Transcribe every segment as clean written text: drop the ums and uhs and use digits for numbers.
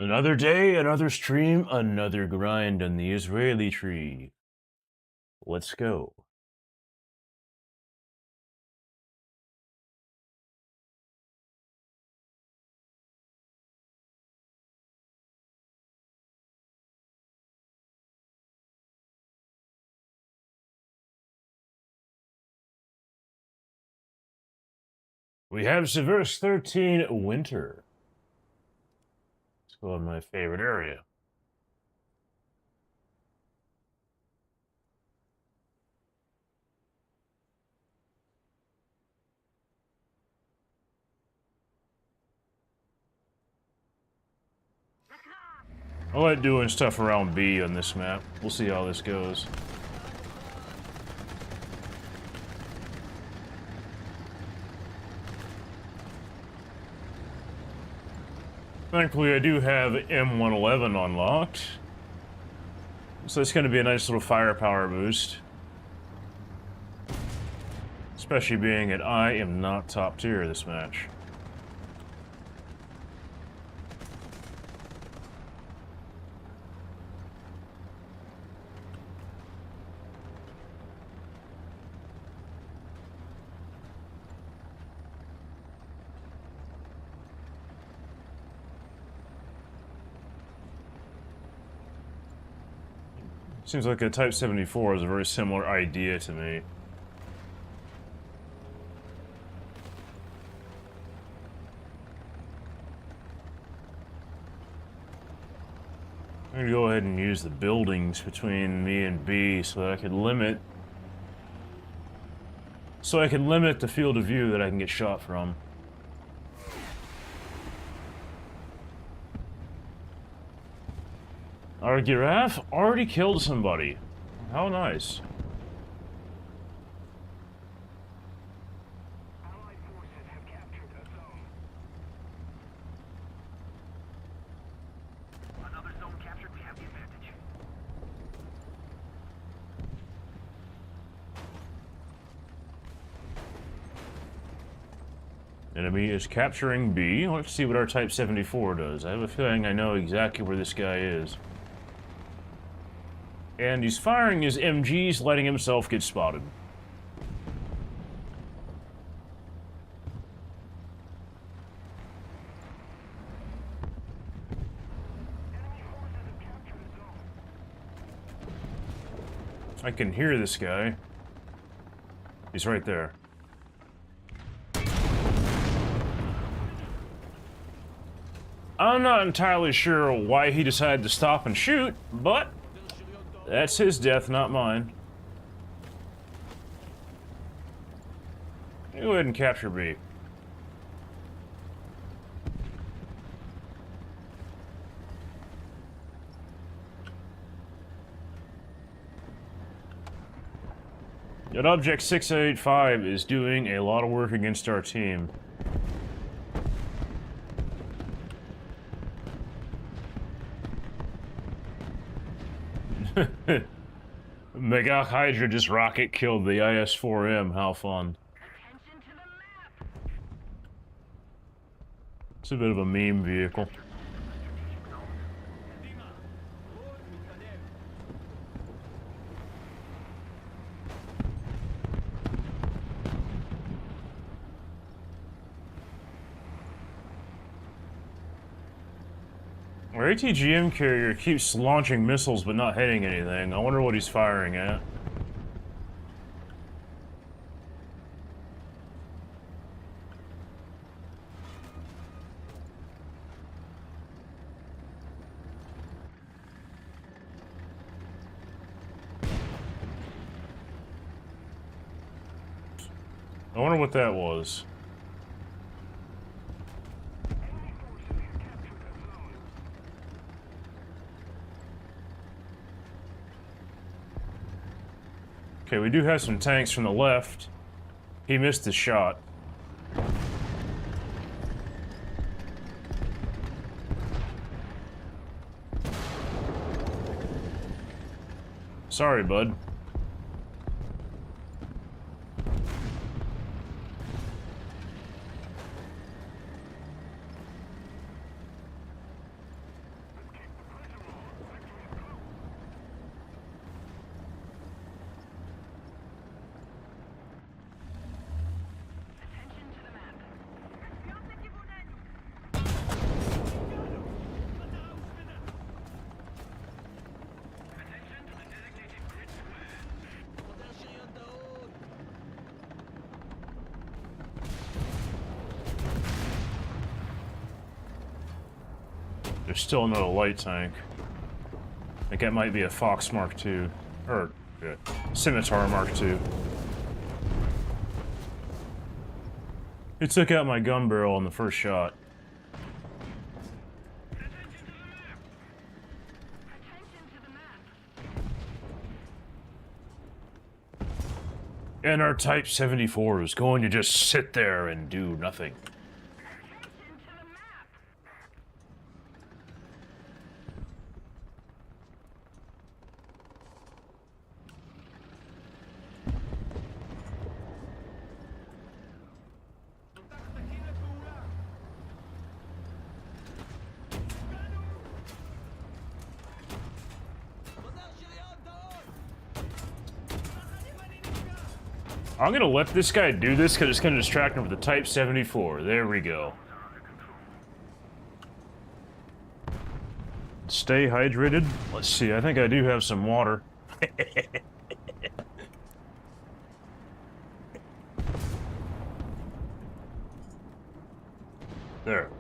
Another day, another stream, another grind on the Israeli tree. Let's go. We have Severus 13 Winter. Let's go in my favorite area. I like doing stuff around B on this map. We'll see how this goes. Thankfully, I do have M111 unlocked. So it's going to be a nice little firepower boost. Especially being that I am not top tier this match. Seems like a Type 74 is a very similar idea to me. I'm gonna go ahead and use the buildings between me and B so that I can limit the field of view that I can get shot from. Our giraffe already killed somebody. How nice. Allied forces have captured a zone. Another zone captured, we have the advantage. Enemy is capturing B. Let's see what our Type 74 does. I have a feeling I know exactly where this guy is. And he's firing his MGs, letting himself get spotted. Enemy forces have captured a zone. I can hear this guy. He's right there. I'm not entirely sure why he decided to stop and shoot, but that's his death, not mine. Go ahead and capture B. That Object 685 is doing a lot of work against our team. Megach Hydra just rocket killed the IS-4M. How fun. Attention to the map. It's a bit of a meme vehicle. Our ATGM carrier keeps launching missiles but not hitting anything. I wonder what he's firing at. I wonder what that was. Enemy forces have captured a zone. Okay, we do have some tanks from the left. He missed his shot. Sorry, bud. There's still another light tank. I think that might be a Fox Mark II. Or, Scimitar Mark II. It took out my gun barrel in the first shot. And our Type 74 is going to just sit there and do nothing. I'm gonna let this guy do this because it's gonna distract him with the Type 74. There we go. Stay hydrated. Let's see, I think I do have some water. There.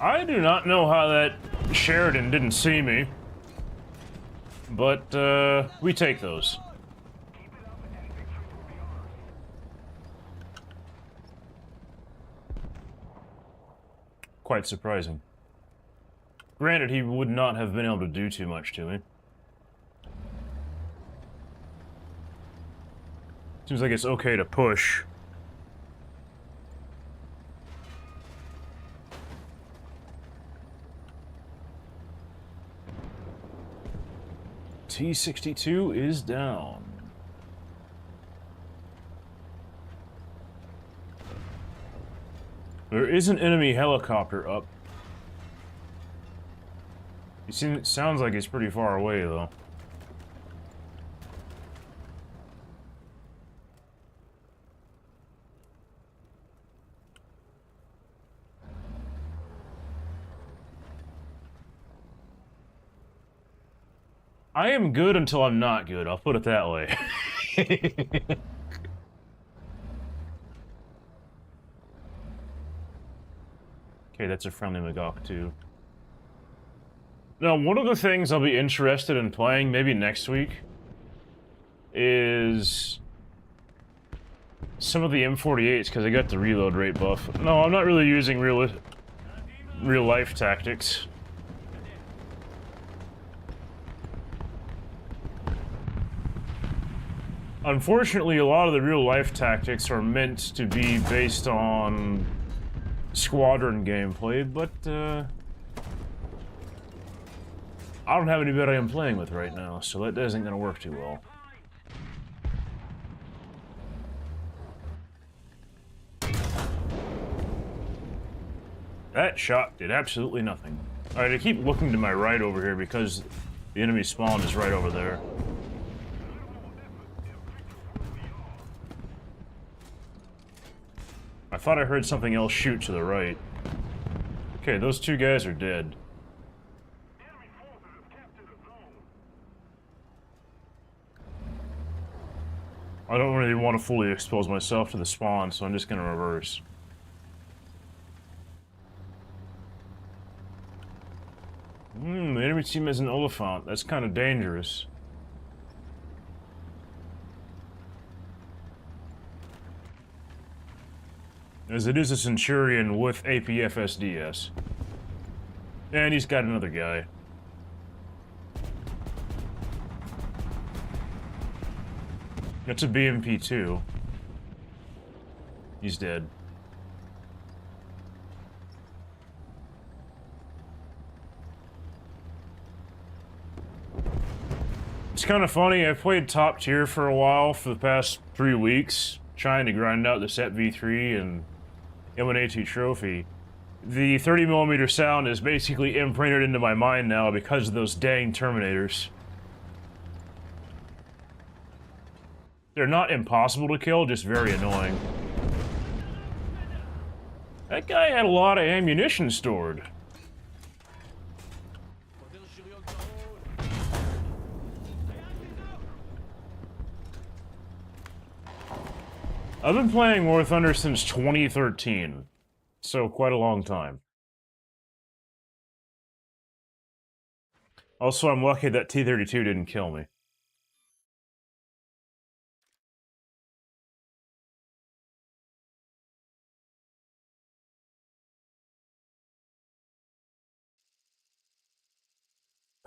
I do not know how that Sheridan didn't see me, but we take those. Quite surprising. Granted, he would not have been able to do too much to me. Seems like it's okay to push. T-62 is down. There is an enemy helicopter up. It sounds like it's pretty far away, though. I am good until I'm not good, I'll put it that way. Okay, that's a friendly Magok too. Now, one of the things I'll be interested in playing, maybe next week, is some of the M48s, because I got the reload rate buff. No, I'm not really using real-life tactics. Unfortunately, a lot of the real-life tactics are meant to be based on squadron gameplay, but, I don't have anybody I'm playing with right now, so that isn't gonna work too well. That shot did absolutely nothing. Alright, I keep looking to my right over here because the enemy spawn is right over there. I thought I heard something else shoot to the right. Okay, those two guys are dead. I don't really want to fully expose myself to the spawn, so I'm just gonna reverse. The enemy team has an Oliphant. That's kind of dangerous. As it is a Centurion with APFSDS. And he's got another guy. That's a BMP-2. He's dead. It's kind of funny, I've played top tier for a while for the past 3 weeks, trying to grind out the Set V3 and M1A2 trophy. The 30mm sound is basically imprinted into my mind now because of those dang Terminators. They're not impossible to kill, just very annoying. That guy had a lot of ammunition stored. I've been playing War Thunder since 2013, so quite a long time. Also, I'm lucky that T-32 didn't kill me.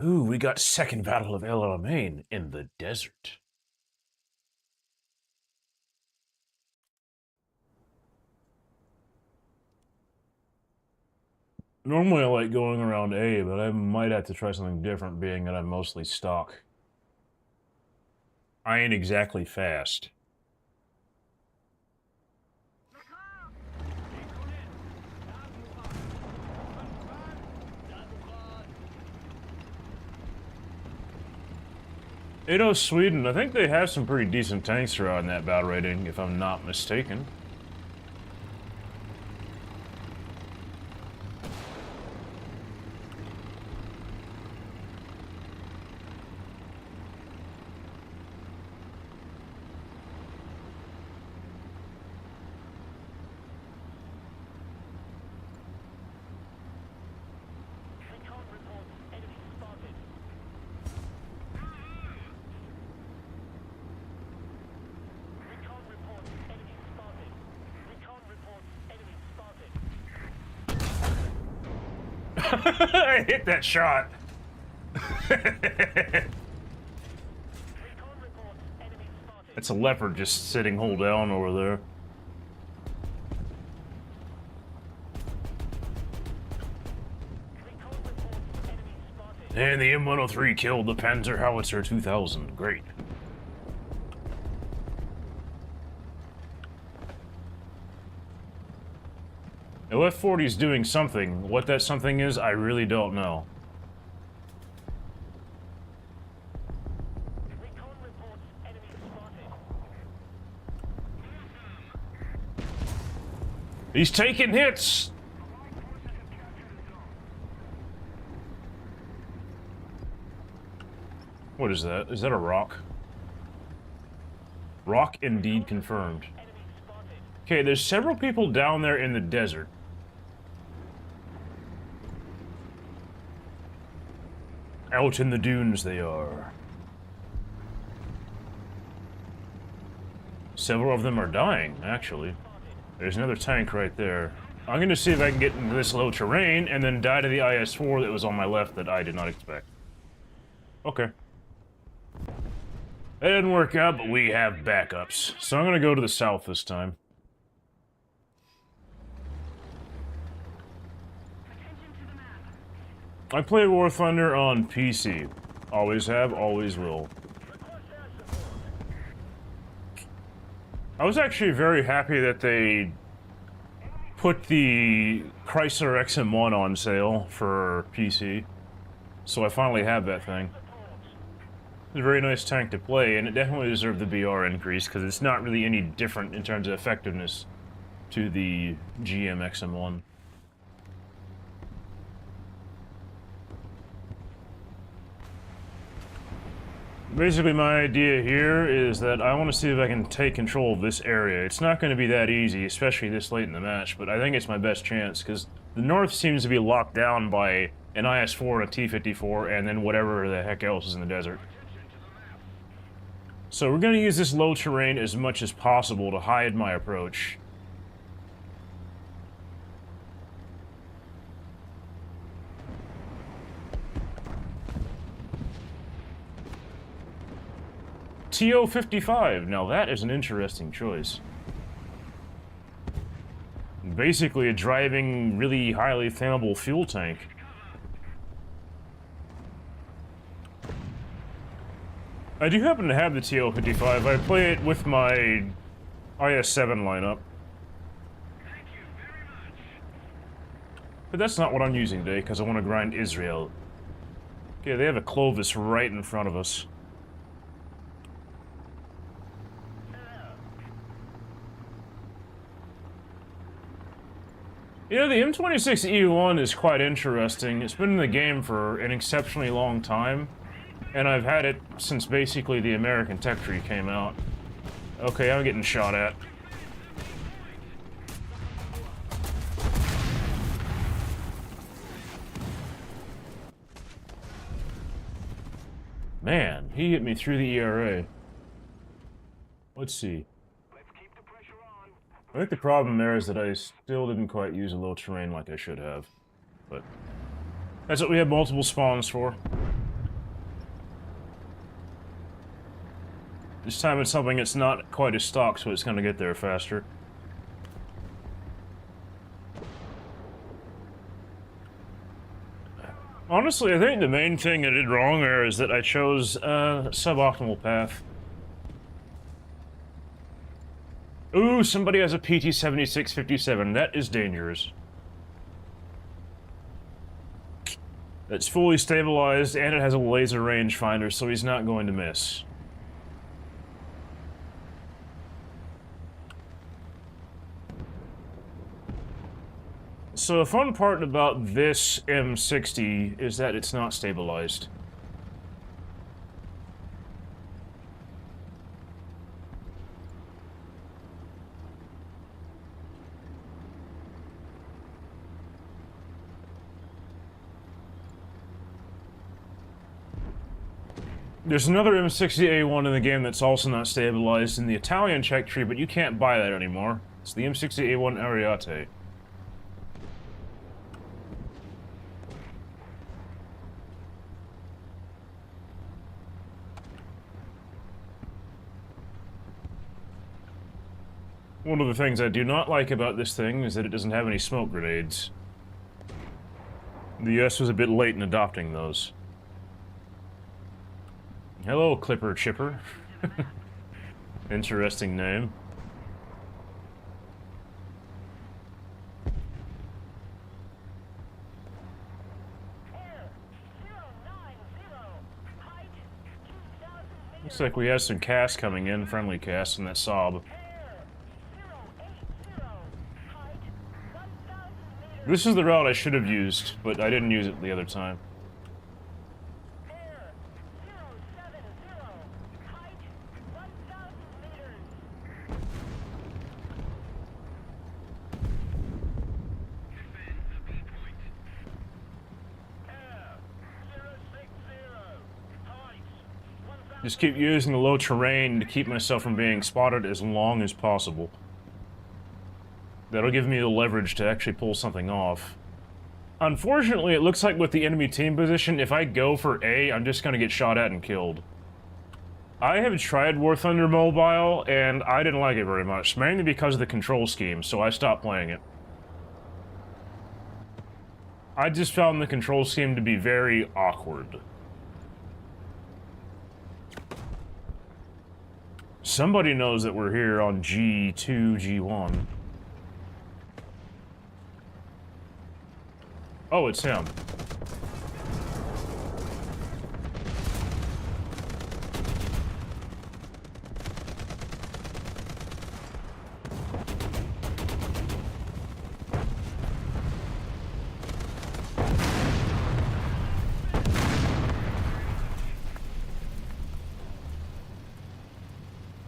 Ooh, we got Second Battle of El Alamein in the desert. Normally I like going around A, but I might have to try something different, being that I'm mostly stock. I ain't exactly fast. Ado Sweden, I think they have some pretty decent tanks around that battle rating, if I'm not mistaken. I hit that shot. It's a leopard just sitting hold down over there. And the M103 killed the Panzer Howitzer 2000. Great. LF-40 is doing something. What that something is, I really don't know. He's taking hits! What is that? Is that a rock? Rock indeed confirmed. Okay, there's several people down there in the desert. Out in the dunes they are. Several of them are dying, actually. There's another tank right there. I'm gonna see if I can get into this low terrain and then die to the IS-4 that was on my left that I did not expect. Okay. That didn't work out, but we have backups. So I'm gonna go to the south this time. I play War Thunder on PC. Always have, always will. I was actually very happy that they put the Chrysler XM1 on sale for PC. So I finally have that thing. It's a very nice tank to play, and it definitely deserved the BR increase, because it's not really any different in terms of effectiveness to the GM XM1. Basically, my idea here is that I want to see if I can take control of this area. It's not going to be that easy, especially this late in the match, but I think it's my best chance, because the north seems to be locked down by an IS-4 and a T-54, and then whatever the heck else is in the desert. So we're going to use this low terrain as much as possible to hide my approach. TO-55, now that is an interesting choice. Basically a driving, really highly flammable fuel tank. I do happen to have the TO-55. I play it with my IS-7 lineup. But that's not what I'm using today, because I want to grind Israel. Okay, they have a Clovis right in front of us. You know, the M26E1 is quite interesting. It's been in the game for an exceptionally long time, and I've had it since basically the American Tech Tree came out. Okay, I'm getting shot at. Man, he hit me through the ERA. Let's see. Let's keep the pressure on. I think the problem there is that I still didn't quite use a low terrain like I should have. But that's what we have multiple spawns for. This time it's something that's not quite as stock, so it's going to get there faster. Honestly, I think the main thing I did wrong there is that I chose a suboptimal path. Ooh, somebody has a PT-7657. That is dangerous. It's fully stabilized, and it has a laser rangefinder, so he's not going to miss. So the fun part about this M60 is that it's not stabilized. There's another M60A1 in the game that's also not stabilized in the Italian check tree, but you can't buy that anymore. It's the M60A1 Ariete. One of the things I do not like about this thing is that it doesn't have any smoke grenades. The US was a bit late in adopting those. Hello, Clipper Chipper. Interesting name. Looks like we have some cast coming in, friendly cast in that Saab. This is the route I should have used, but I didn't use it the other time. Just keep using the low terrain to keep myself from being spotted as long as possible. That'll give me the leverage to actually pull something off. Unfortunately, it looks like with the enemy team position, if I go for A, I'm just gonna get shot at and killed. I have tried War Thunder Mobile, and I didn't like it very much, mainly because of the control scheme, so I stopped playing it. I just found the control scheme to be very awkward. Somebody knows that we're here on G2, G1. Oh, it's him.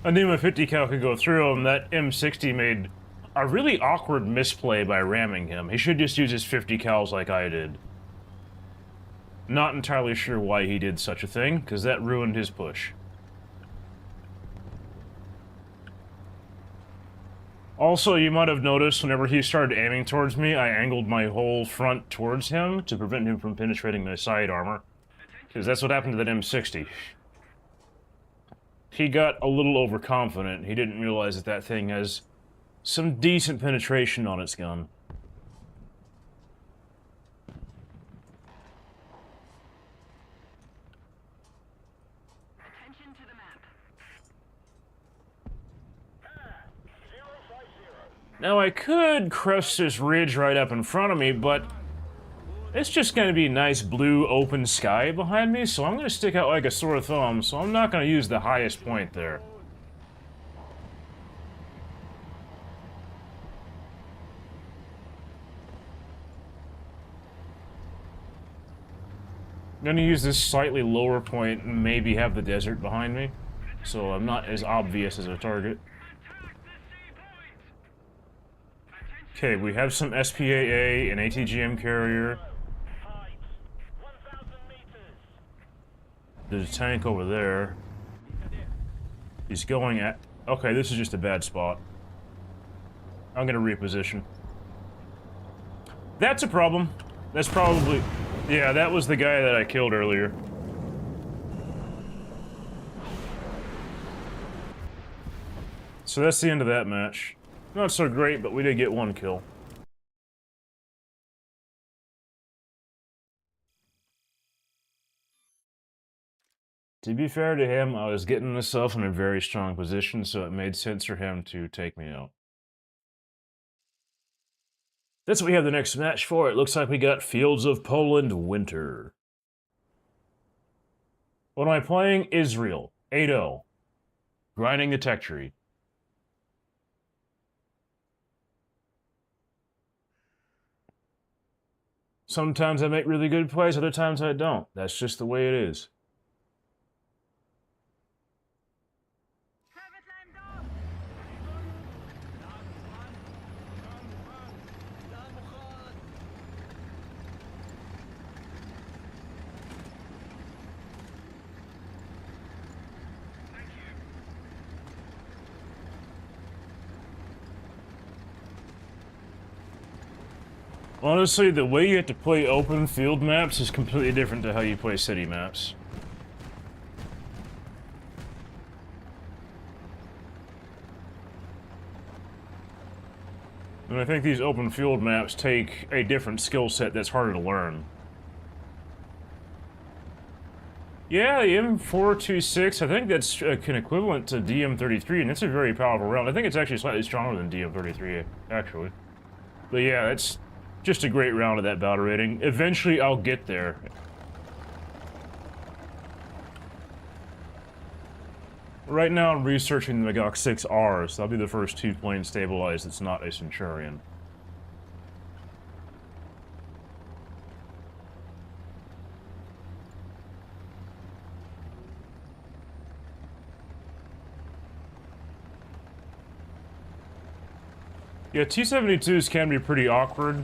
I knew my 50 cal could go through him. That M60 made a really awkward misplay by ramming him. He should just use his 50 cals like I did. Not entirely sure why he did such a thing, because that ruined his push. Also, you might have noticed whenever he started aiming towards me, I angled my whole front towards him to prevent him from penetrating my side armor. Because that's what happened to that M60. He got a little overconfident. He didn't realize that that thing has some decent penetration on its gun. Attention to the map. Now I could crush this ridge right up in front of me, but it's just going to be nice blue open sky behind me, so I'm going to stick out like a sore thumb, so I'm not going to use the highest point there. I'm going to use this slightly lower point and maybe have the desert behind me, so I'm not as obvious as a target. Okay, we have some SPAA, an ATGM carrier. There's a tank over there. He's going at... Okay, this is just a bad spot. I'm gonna reposition. That's a problem. That's probably... Yeah, that was the guy that I killed earlier. So that's the end of that match. Not so great, but we did get one kill. To be fair to him, I was getting myself in a very strong position, so it made sense for him to take me out. That's what we have the next match for. It looks like we got Fields of Poland Winter. What am I playing? Israel. 8-0. Grinding the tech tree. Sometimes I make really good plays, other times I don't. That's just the way it is. Honestly, the way you have to play open field maps is completely different to how you play city maps. And I think these open field maps take a different skill set that's harder to learn. Yeah, the M426, I think that's an equivalent to DM33, and it's a very powerful round. I think it's actually slightly stronger than DM33, actually. But yeah, it's just a great round of that battle rating. Eventually, I'll get there. Right now, I'm researching the Magok 6R, so that'll be the first 2 planes stabilized that's not a Centurion. Yeah, T-72s can be pretty awkward.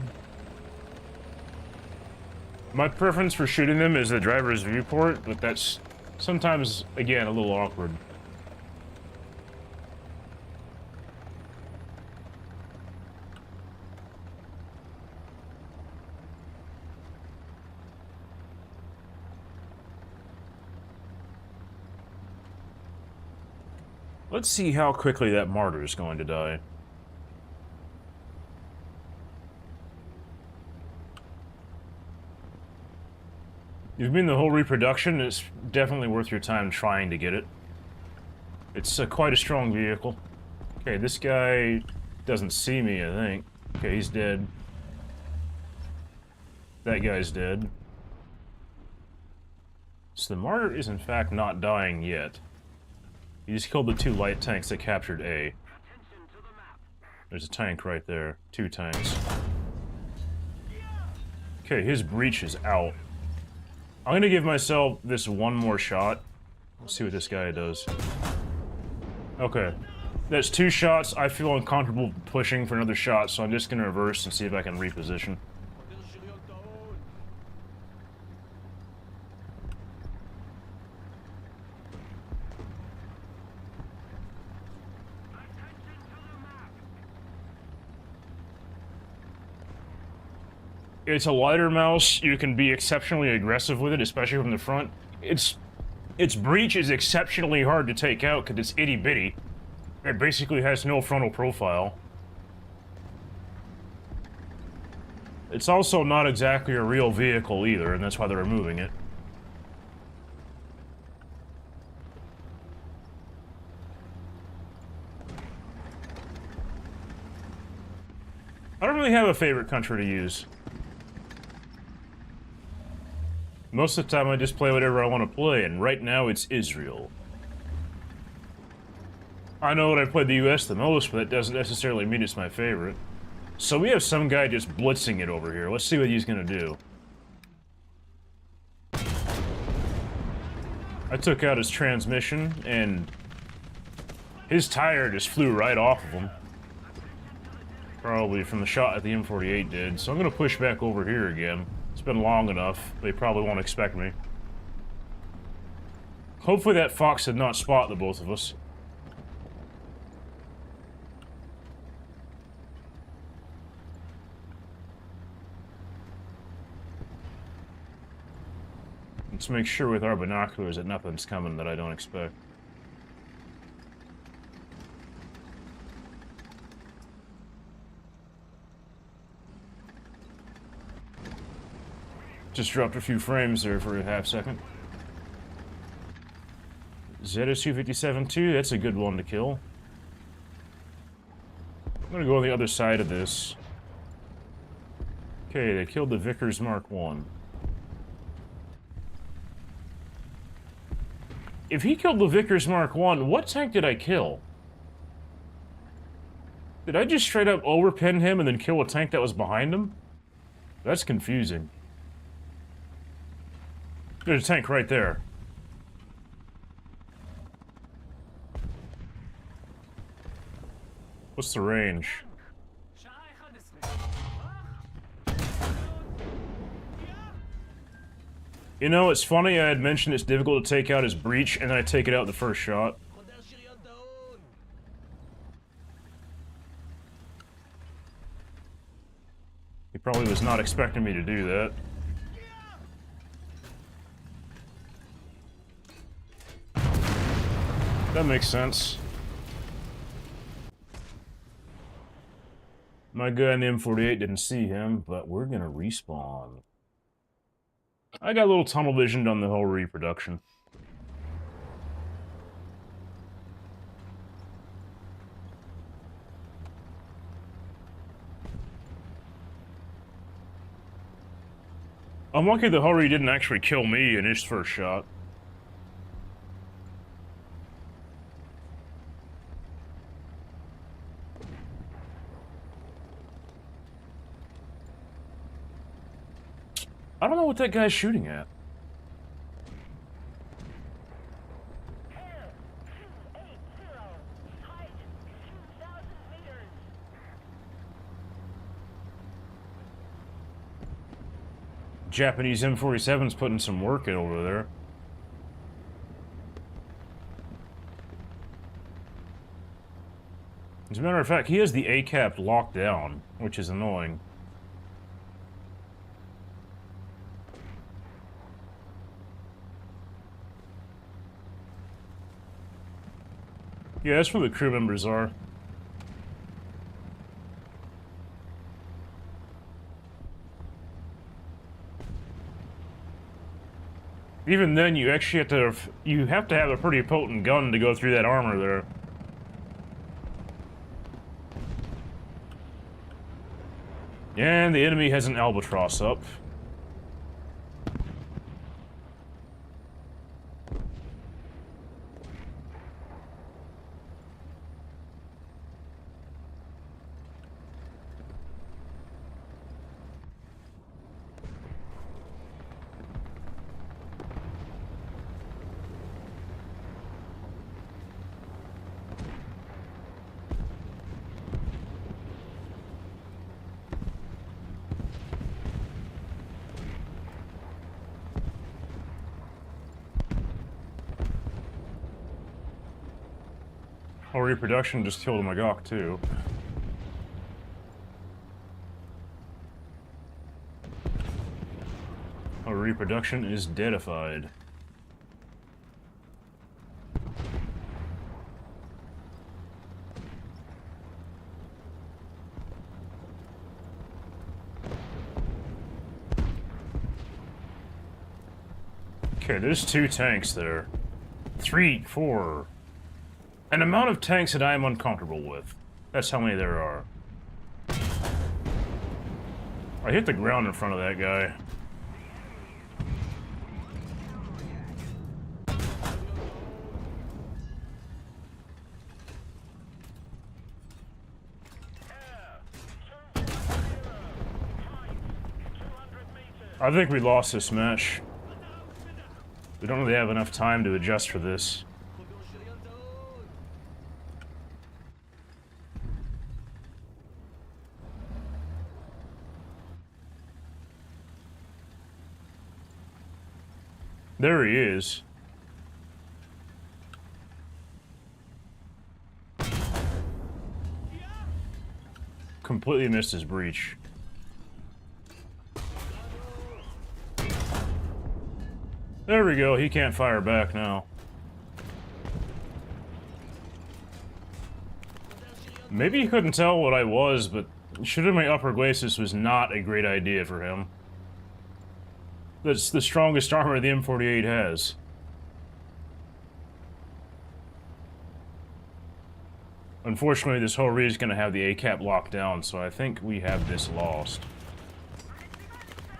My preference for shooting them is the driver's viewport, but that's sometimes, again, a little awkward. Let's see how quickly that martyr is going to die. You've been the whole reproduction, it's definitely worth your time trying to get it. It's quite a strong vehicle. Okay, this guy doesn't see me, I think. Okay, he's dead. That guy's dead. So the martyr is in fact not dying yet. He just killed the 2 light tanks that captured A. There's a tank right there. 2 tanks. Okay, his breach is out. I'm gonna give myself this one more shot. Let's see what this guy does. Okay. That's 2 shots. I feel uncomfortable pushing for another shot, so I'm just gonna reverse and see if I can reposition. It's a lighter mouse. You can be exceptionally aggressive with it, especially from the front. Its breach is exceptionally hard to take out because it's itty-bitty. It basically has no frontal profile. It's also not exactly a real vehicle either, and that's why they're removing it. I don't really have a favorite country to use. Most of the time I just play whatever I want to play, and right now it's Israel. I know that I played the US the most, but that doesn't necessarily mean it's my favorite. So we have some guy just blitzing it over here. Let's see what he's gonna do. I took out his transmission, and his tire just flew right off of him. Probably from the shot that the M48 did, so I'm gonna push back over here again. It's been long enough. They probably won't expect me. Hopefully that fox did not spot the both of us. Let's make sure with our binoculars that nothing's coming that I don't expect. Just dropped a few frames there for a half second. ZSU-57-2, that's a good one to kill. I'm gonna go on the other side of this. Okay, they killed the Vickers Mark 1. If he killed the Vickers Mark 1, what tank did I kill? Did I just straight up overpin him and then kill a tank that was behind him? That's confusing. There's a tank right there. What's the range? You know, it's funny, I had mentioned it's difficult to take out his breach, and then I take it out the first shot. He probably was not expecting me to do that. That makes sense. My guy in the M48 didn't see him, but we're gonna respawn. I got a little tunnel visioned on the whole reproduction. I'm lucky the Hurry didn't actually kill me in his first shot. I don't know what that guy's shooting at. Japanese M47's putting some work in over there. As a matter of fact, he has the ACAP locked down, which is annoying. Yeah, that's where the crew members are. Even then, you actually have to have a pretty potent gun to go through that armor there. And the enemy has an Albatross up. Oh, reproduction just killed my Gawk too. Oh, reproduction is deadified. Okay, there's 2 tanks there. 3, 4. An amount of tanks that I am uncomfortable with. That's how many there are. I hit the ground in front of that guy. I think we lost this match. We don't really have enough time to adjust for this. There he is. completely missed his breach. There we go, he can't fire back now. Maybe he couldn't tell what I was, but shooting my upper glacis was not a great idea for him. That's the strongest armor the M48 has. Unfortunately, this whole read is going to have the ACAP locked down, so I think we have this lost.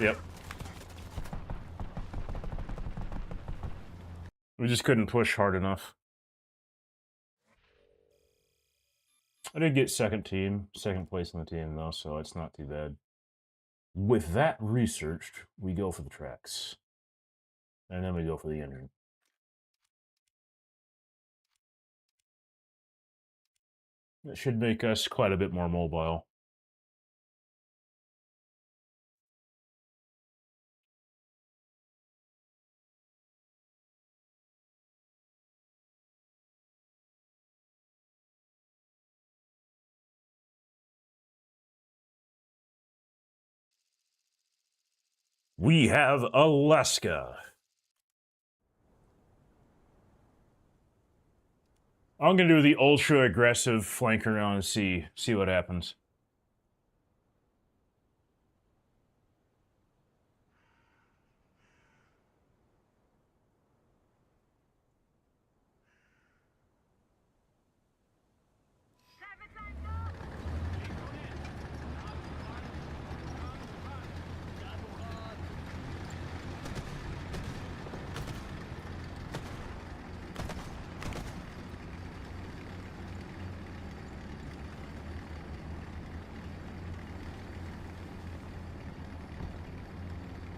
Yep. We just couldn't push hard enough. I did get second place on the team though, so it's not too bad. With that researched, we go for the tracks. And then we go for the engine. That should make us quite a bit more mobile. We have Alaska. I'm gonna do the ultra aggressive flank around and see what happens.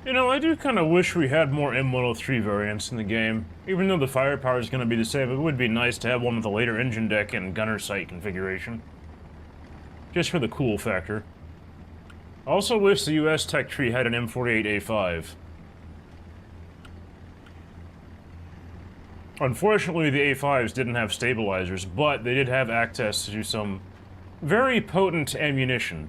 You know, I do kind of wish we had more M103 variants in the game. Even though the firepower is going to be the same, it would be nice to have one with a later engine deck and gunner sight configuration. Just for the cool factor. I also wish the US tech tree had an M48A5. Unfortunately, the A5s didn't have stabilizers, but they did have access to some very potent ammunition.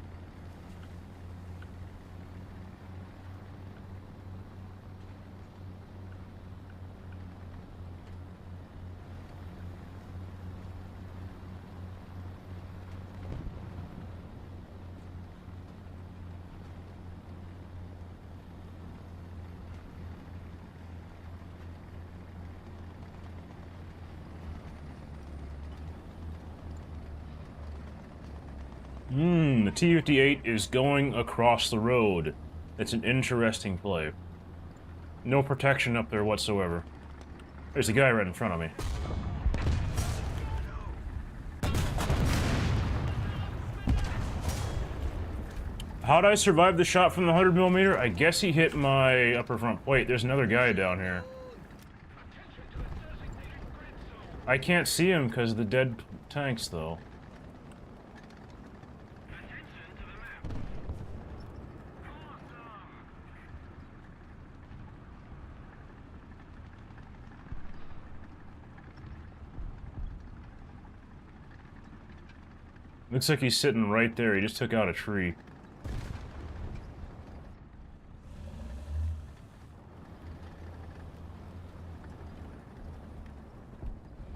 The T-58 is going across the road. It's an interesting play. No protection up there whatsoever. There's a guy right in front of me. How'd I survive the shot from the 100mm? I guess he hit my upper front plate. There's another guy down here. I can't see him because of the dead tanks, though. Looks like he's sitting right there. He just took out a tree.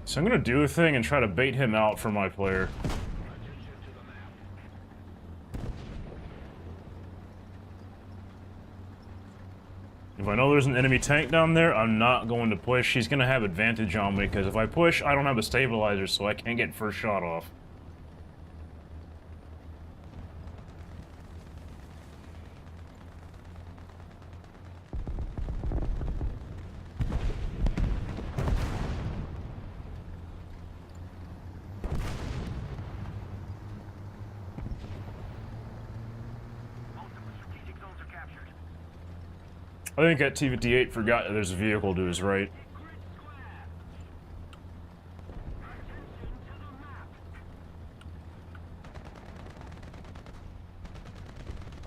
So I'm gonna do a thing and try to bait him out for my player. If I know there's an enemy tank down there, I'm not going to push. He's gonna have advantage on me, because if I push, I don't have a stabilizer, so I can't get first shot off. I think that T-58 forgot that there's a vehicle to his right.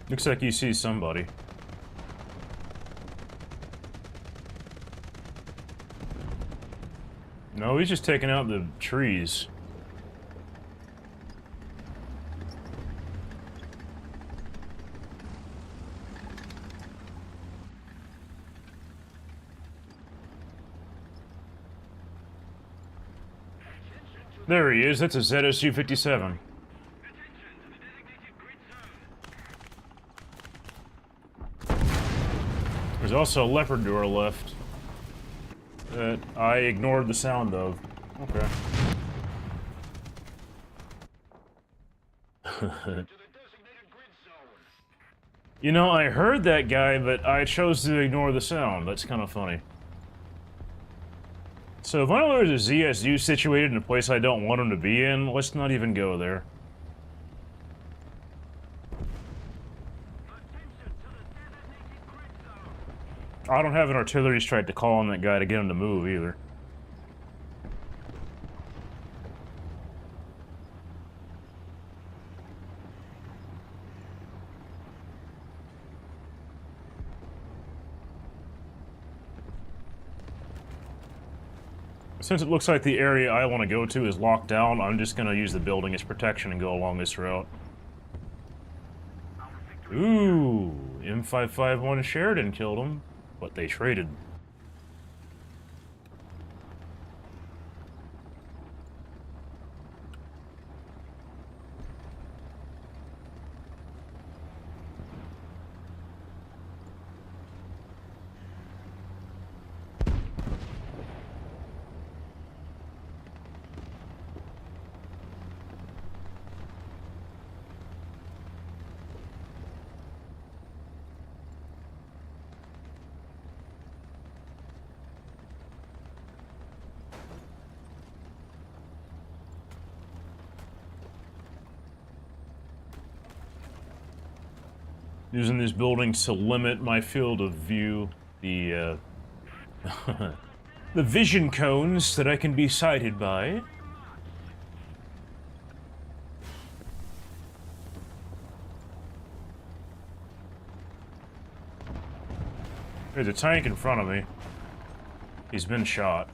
Looks like he sees somebody. No, he's just taking out the trees. There he is. That's a ZSU-57. There's also a Leopard to our left that I ignored the sound of. Okay. You know, I heard that guy, but I chose to ignore the sound. That's kind of funny. So if I know there's a ZSU situated in a place I don't want him to be in, let's not even go there. I don't have an artillery strike to call on that guy to get him to move either. Since it looks like the area I want to go to is locked down, I'm just going to use the building as protection and go along this route. Ooh, M551 Sheridan killed him, but they traded. Using these buildings to limit my field of view, the the vision cones that I can be sighted by. There's a tank in front of me. He's been shot.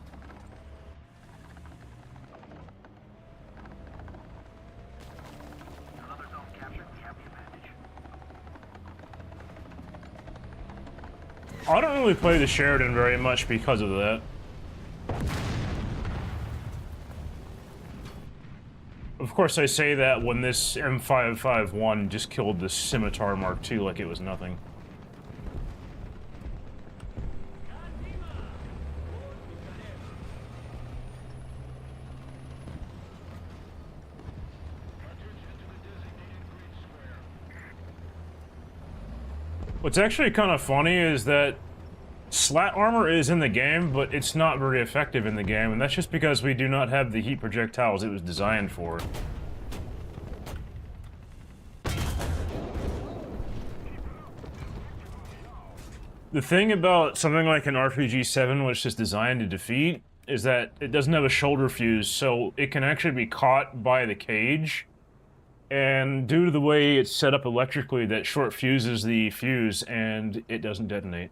I don't really play the Sheridan very much because of that. Of course, I say that when this M551 just killed this Scimitar Mark II like it was nothing. What's actually kind of funny is that slat armor is in the game, but it's not very effective in the game, and that's just because we do not have the heat projectiles it was designed for. The thing about something like an RPG-7, which is designed to defeat, is that it doesn't have a shoulder fuse, so it can actually be caught by the cage. And due to the way it's set up electrically, that short fuses the fuse, and it doesn't detonate.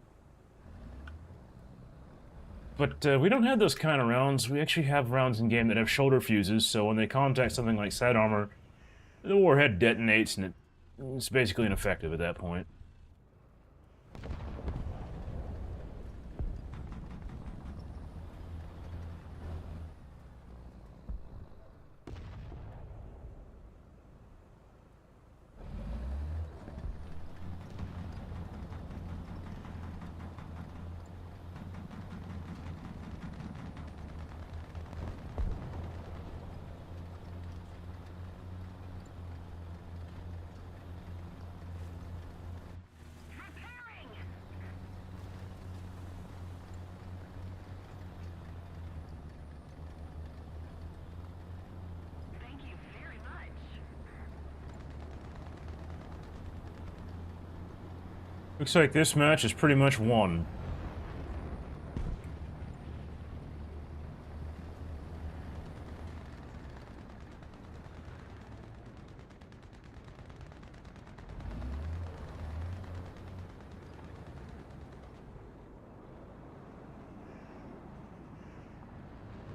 But we don't have those kind of rounds. We actually have rounds in game that have shoulder fuses, so when they contact something like side armor, the warhead detonates, and it's basically ineffective at that point. Looks like this match is pretty much won.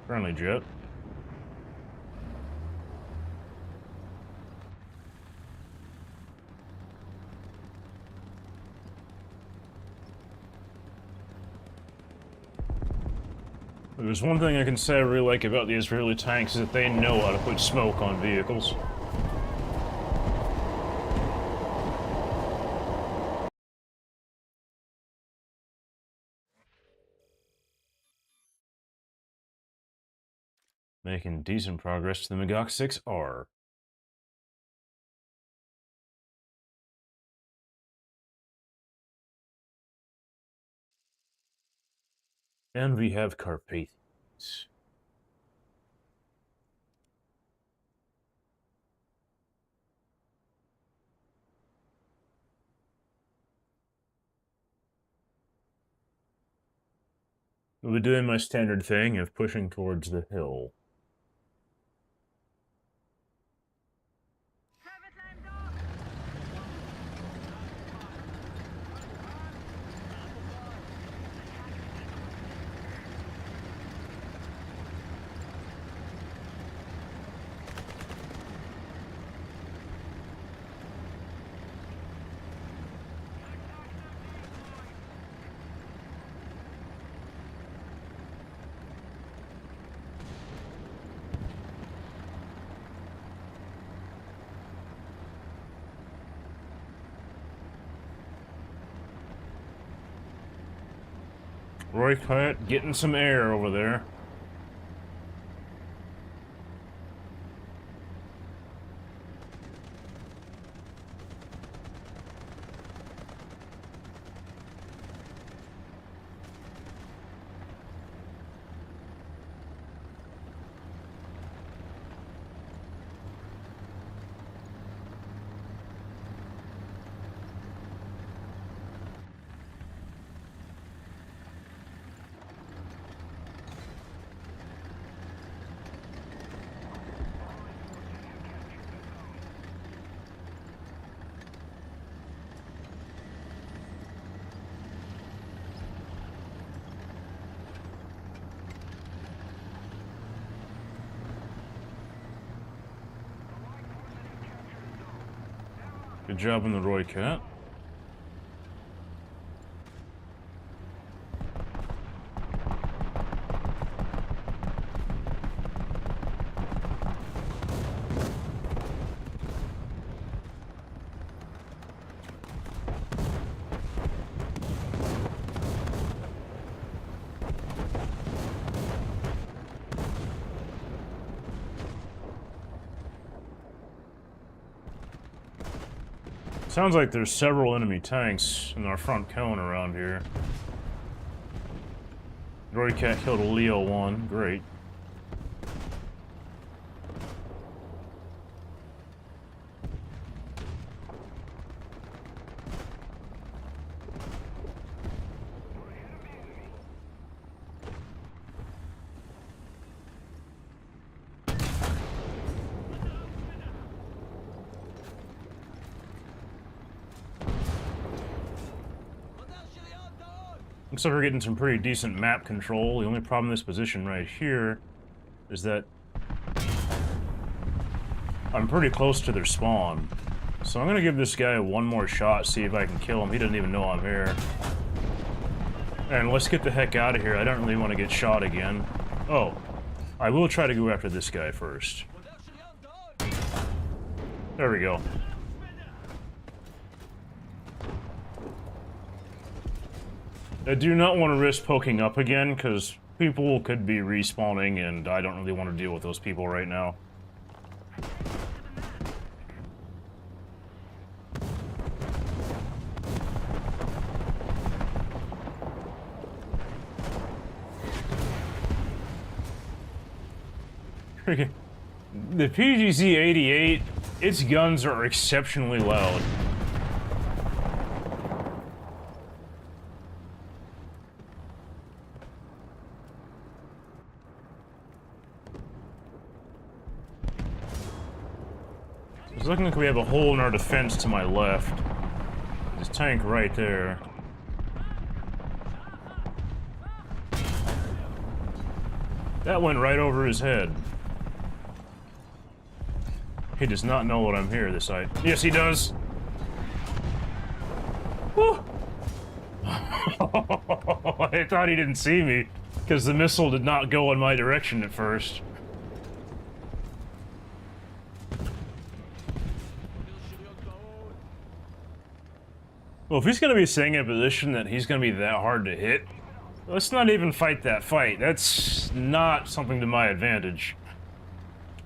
Friendly jet. There's one thing I can say I really like about the Israeli tanks is that they know how to put smoke on vehicles. Making decent progress to the Magok 6R. And we have Carpathians. I'll be doing my standard thing of pushing towards the hill. Roy Cut getting some air over there. Good job on the Roy Cat. Sounds like there's several enemy tanks in our front cone around here. Roy Cat killed a Leo 1, great. Looks like we're getting some pretty decent map control. The only problem in this position right here is that I'm pretty close to their spawn. So I'm gonna give this guy one more shot, see if I can kill him. He doesn't even know I'm here. And let's get the heck out of here. I don't really want to get shot again. Oh, I will try to go after this guy first. There we go. I do not want to risk poking up again, because people could be respawning, and I don't really want to deal with those people right now. The PGZ-88, its guns are exceptionally loud. It's looking like we have a hole in our defense to my left. This tank right there. That went right over his head. He does not know what I'm here, this side. Yes, he does! Woo! I thought he didn't see me, because the missile did not go in my direction at first. Well, if he's going to be staying in a position that he's going to be that hard to hit, let's not even fight that fight. That's not something to my advantage.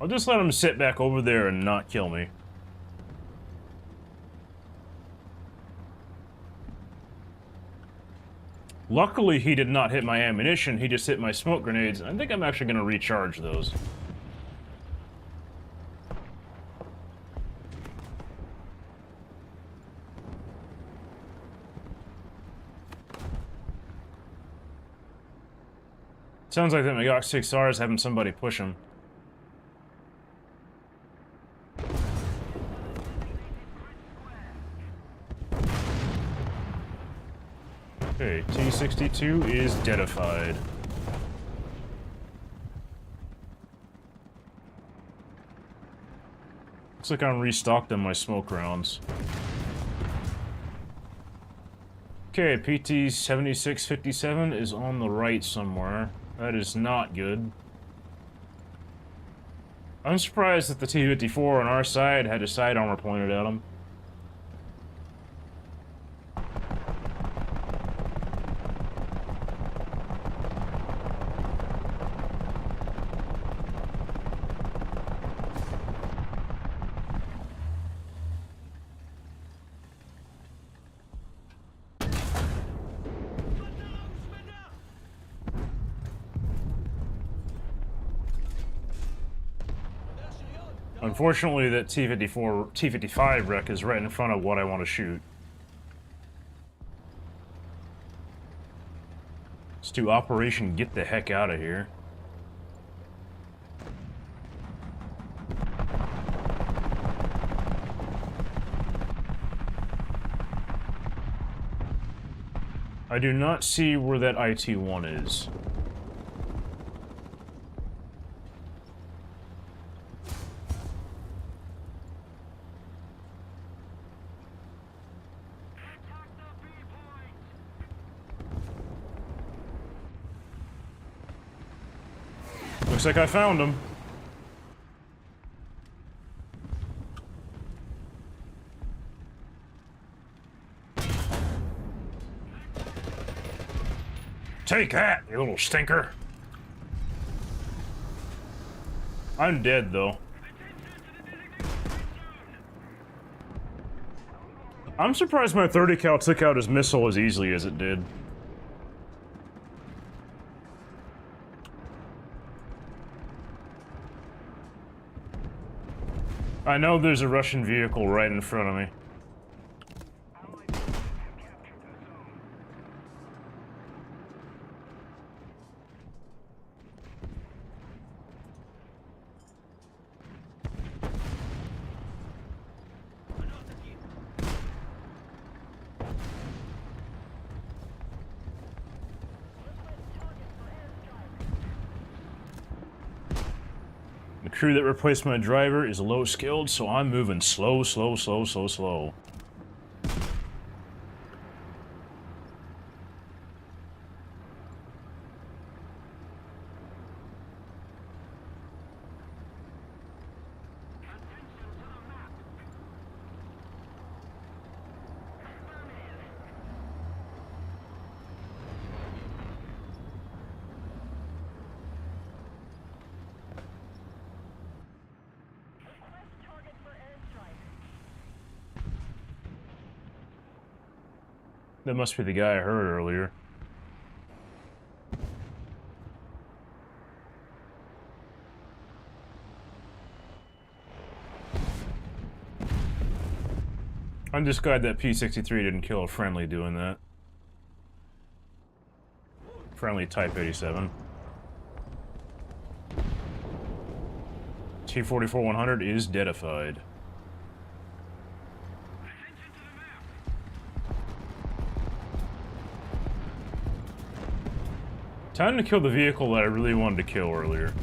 I'll just let him sit back over there and not kill me. Luckily, he did not hit my ammunition, he just hit my smoke grenades. I think I'm actually going to recharge those. Sounds like that Magok 6R is having somebody push him. Okay, T-62 is deadified. Looks like I'm restocked on my smoke rounds. Okay, PT-7657 is on the right somewhere. That is not good. I'm surprised that the T-54 on our side had his side armor pointed at him. Unfortunately, that T-55 wreck is right in front of what I want to shoot. Let's do Operation Get the Heck Out of Here. I do not see where that IT-1 is. Looks like I found him. Take that, you little stinker. I'm dead, though. I'm surprised my 30 cal took out his missile as easily as it did. I know there's a Russian vehicle right in front of me. The crew that replaced my driver is low skilled, so I'm moving slow. That must be the guy I heard earlier. I'm just glad that P-63 didn't kill a friendly doing that. Friendly Type 87. T-44-100 is deadified. Time to kill the vehicle that I really wanted to kill earlier.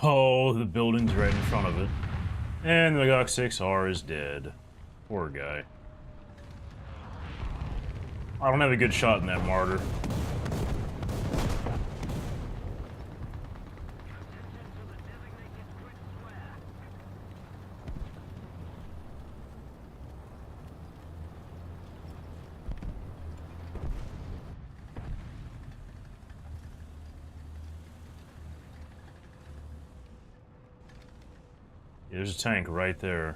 Oh, the building's right in front of it. And the Magok 6R is dead. Poor guy. I don't have a good shot in that martyr. There's a tank right there.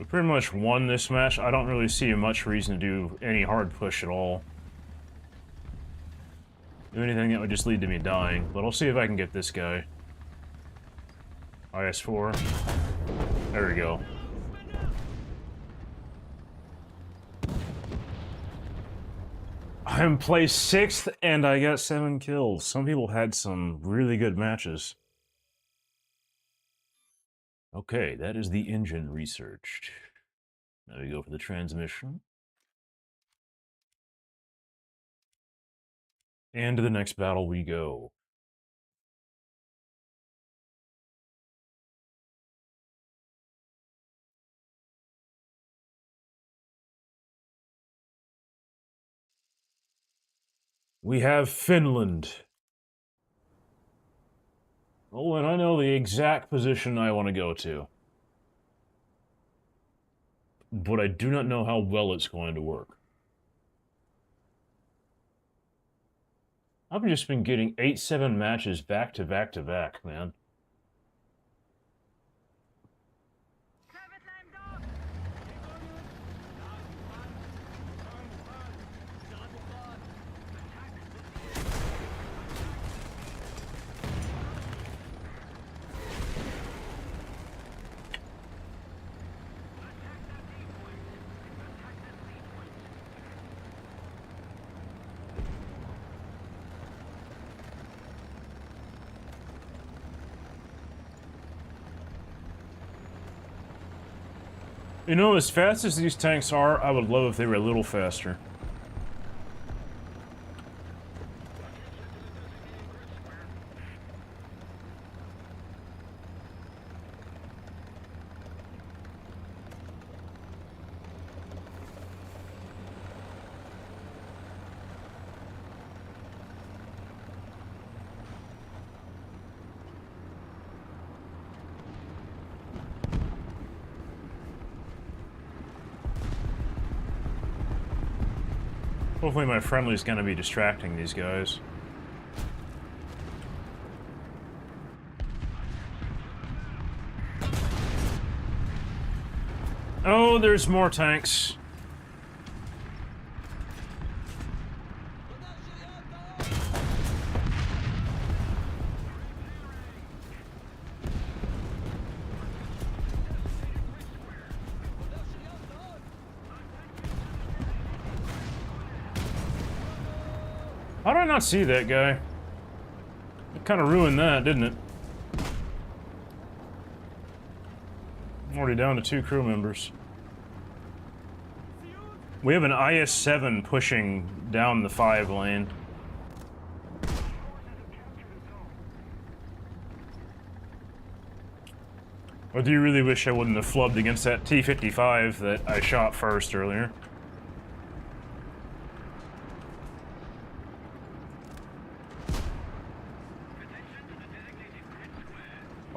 We pretty much won this match. I don't really see much reason to do any hard push at all. Do anything that would just lead to me dying, but I'll see if I can get this guy. IS-4. There we go. I'm placed 6th and I got 7 kills. Some people had some really good matches. Okay, that is the engine researched. Now we go for the transmission. And to the next battle we go. We have Finland. Oh, and I know the exact position I want to go to. But I do not know how well it's going to work. I've just been getting 8-7 matches back to back to back, man. You know, as fast as these tanks are, I would love if they were a little faster. Hopefully my friendly's gonna be distracting these guys. Oh, there's more tanks. How did I not see that guy? It kind of ruined that, didn't it? I'm already down to 2 crew members. We have an IS-7 pushing down the 5 lane. Or do you really wish I wouldn't have flubbed against that T-55 that I shot first earlier?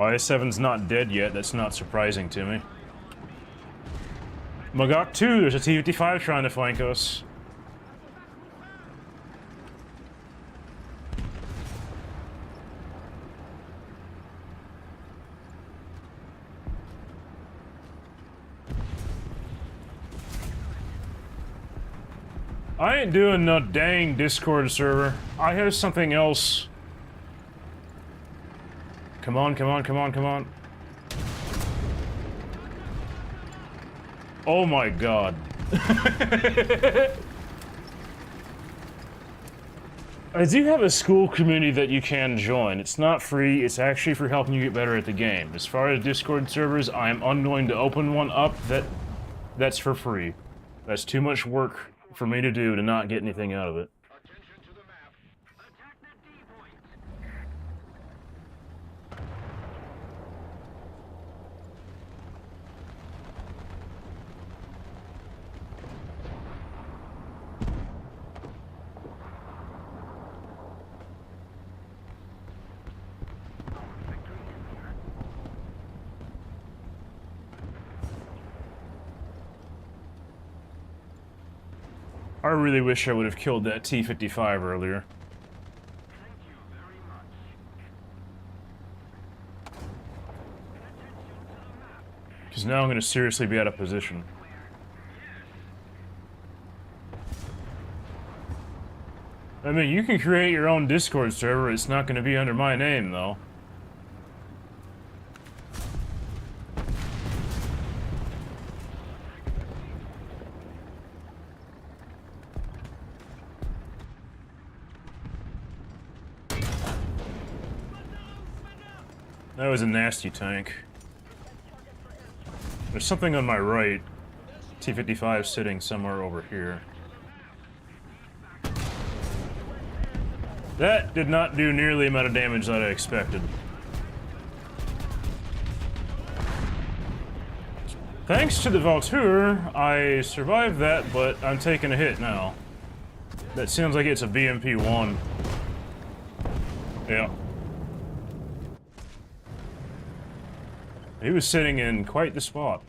IS-7's not dead yet, that's not surprising to me. Magok 2, there's a T-55 trying to flank us. I ain't doing no dang Discord server. I have something else. Come on, come on, come on, come on. Oh my god. I do have a school community that you can join. It's not free, it's actually for helping you get better at the game. As far as Discord servers, I am unwilling to open one up that's for free. That's too much work for me to do to not get anything out of it. Attention to the map. Attack the D point. I really wish I would have killed that T-55 earlier. Thank you very much. Attention to the map. Because now I'm going to seriously be out of position. I mean, you can create your own Discord server, it's not going to be under my name, though. That was a nasty tank. There's something on my right. T-55 sitting somewhere over here. That did not do nearly the amount of damage that I expected. Thanks to the Valtur, I survived that, but I'm taking a hit now. That sounds like it's a BMP-1. Yeah. He was sitting in quite the spot.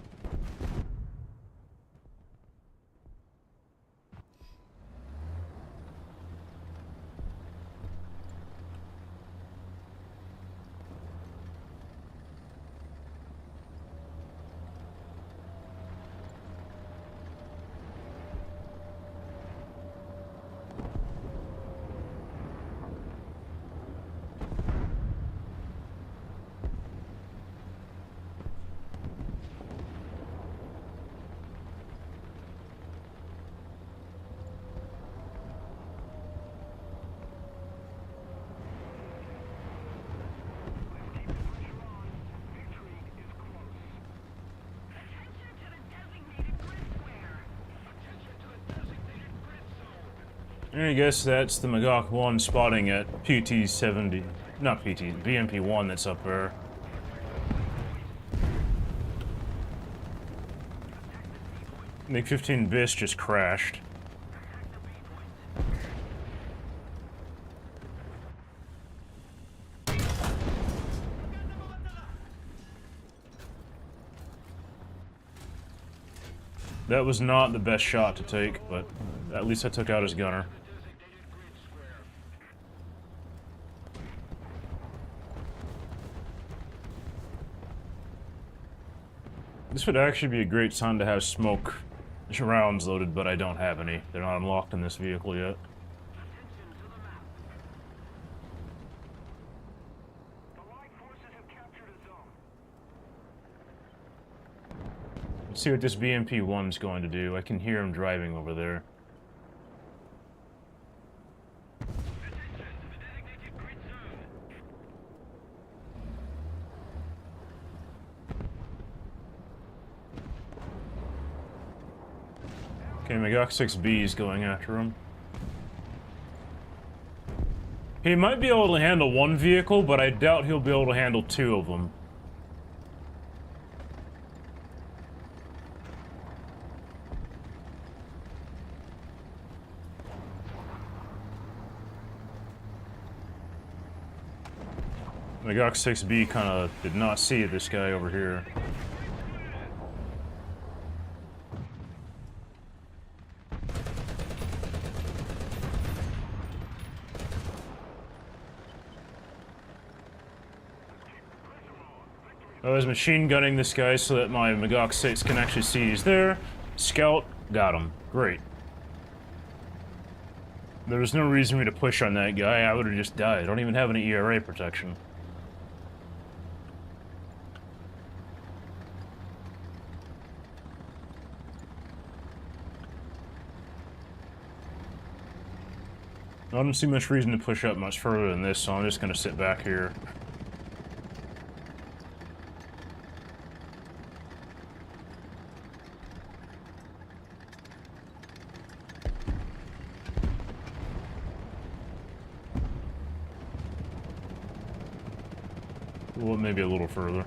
I guess that's the Magok 1 spotting at PT-70. Not PT, BMP-1 that's up there. MiG-15 BIS just crashed. That was not the best shot to take, but at least I took out his gunner. This would actually be a great time to have smoke rounds loaded, but I don't have any. They're not unlocked in this vehicle yet. Let's see what this BMP-1's going to do. I can hear him driving over there. Okay, Magok 6B is going after him. He might be able to handle one vehicle, but I doubt he'll be able to handle two of them. Magok 6B kind of did not see this guy over here. I was machine gunning this guy so that my Magok 6 can actually see he's there. Scout, got him. Great. There was no reason for me to push on that guy, I would have just died. I don't even have any ERA protection. I don't see much reason to push up much further than this, so I'm just gonna sit back here. Well, maybe a little further.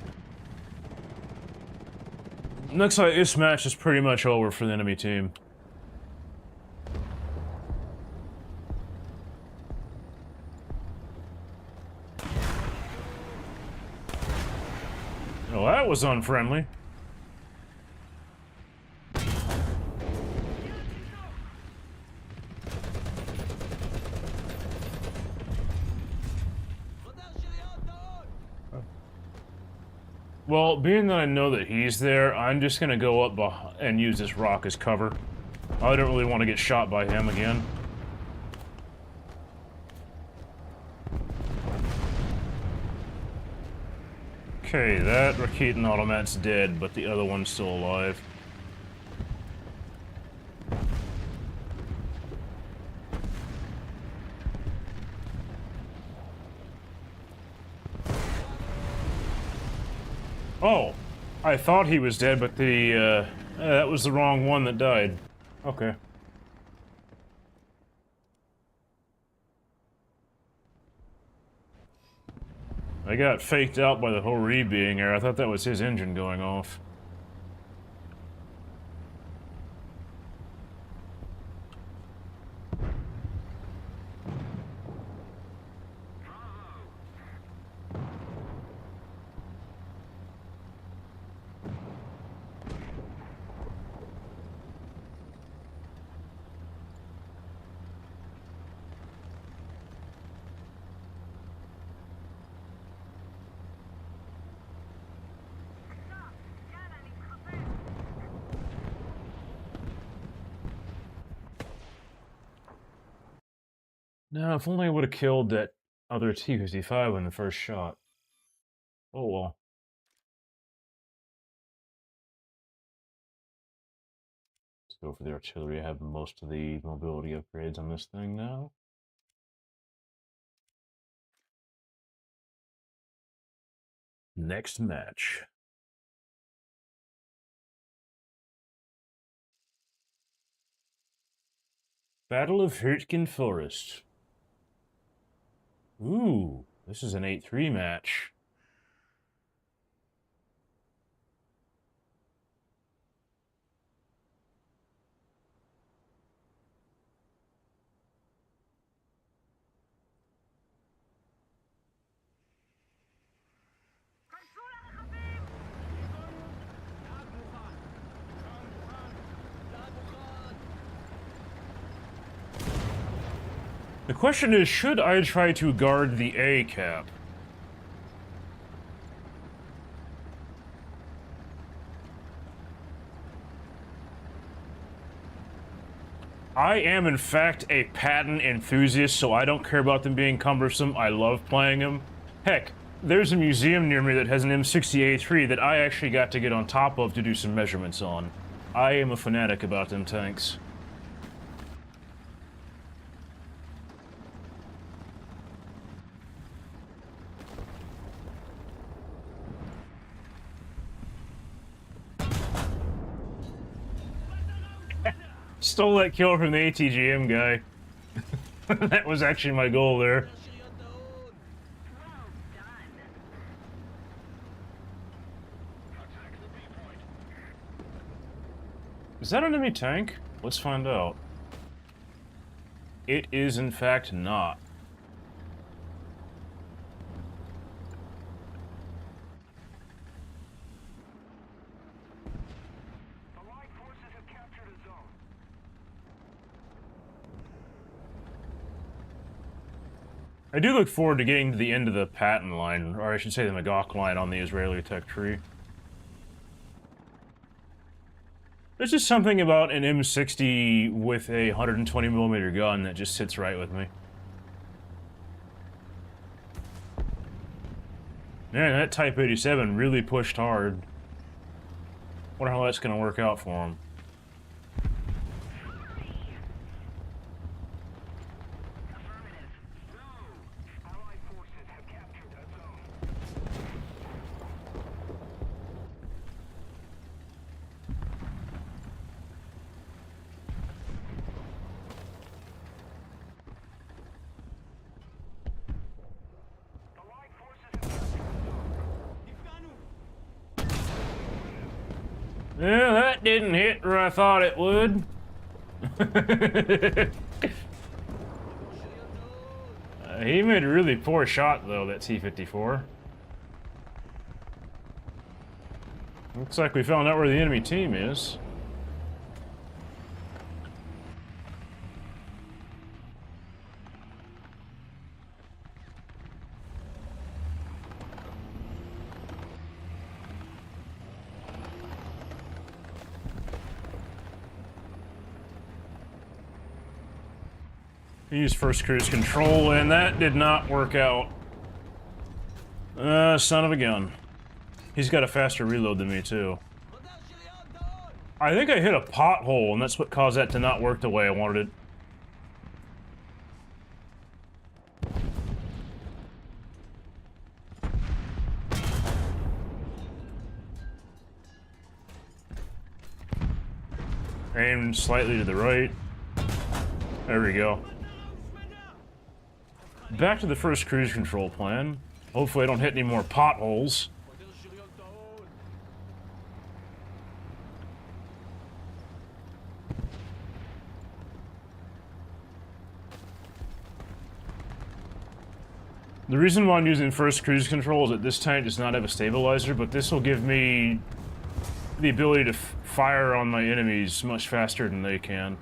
Looks like this match is pretty much over for the enemy team. Oh, that was unfriendly. Well, being that I know that he's there, I'm just gonna go up and use this rock as cover. I don't really want to get shot by him again. Okay, that Rakitan automat's dead, but the other one's still alive. Oh, I thought he was dead, but that was the wrong one that died. Okay. I got faked out by the Hori being there. I thought that was his engine going off. No, if only I would have killed that other T-55 in the first shot. Oh well. Let's go for the artillery. I have most of the mobility upgrades on this thing now. Next match. Battle of Hurtgen Forest. Ooh, this is an 8-3 match. The question is, should I try to guard the A cap? I am, in fact, a Patton enthusiast, so I don't care about them being cumbersome. I love playing them. Heck, there's a museum near me that has an M60A3 that I actually got to get on top of to do some measurements on. I am a fanatic about them tanks. Stole that kill from the ATGM guy. That was actually my goal there. Is that an enemy tank? Let's find out. It is, in fact, not. I do look forward to getting to the end of the Patton line, or I should say the Magok line on the Israeli tech tree. There's just something about an M60 with a 120mm gun that just sits right with me. Man, that Type 87 really pushed hard. Wonder how that's gonna work out for him. Yeah, that didn't hit where I thought it would. He made a really poor shot, though, that T-54. Looks like we found out where the enemy team is. He used first cruise control, and that did not work out. Son of a gun. He's got a faster reload than me, too. I think I hit a pothole, and that's what caused that to not work the way I wanted it. Aim slightly to the right. There we go. Back to the first cruise control plan. Hopefully I don't hit any more potholes. The reason why I'm using first cruise control is that this tank does not have a stabilizer, but this will give me the ability to fire on my enemies much faster than they can.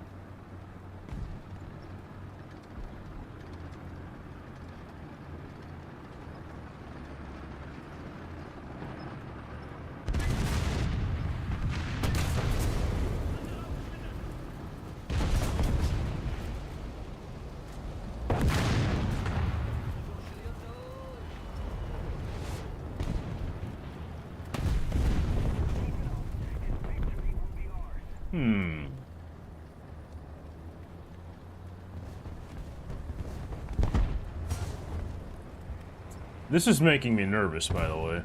This is making me nervous, by the way.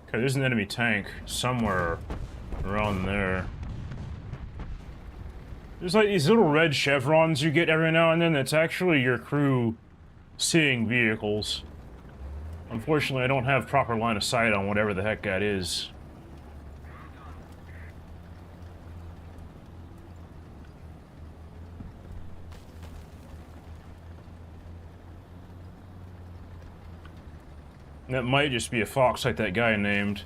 Okay, there's an enemy tank somewhere around there. There's like these little red chevrons you get every now and then that's actually your crew seeing vehicles. Unfortunately, I don't have proper line of sight on whatever the heck that is. That might just be a fox like that guy named.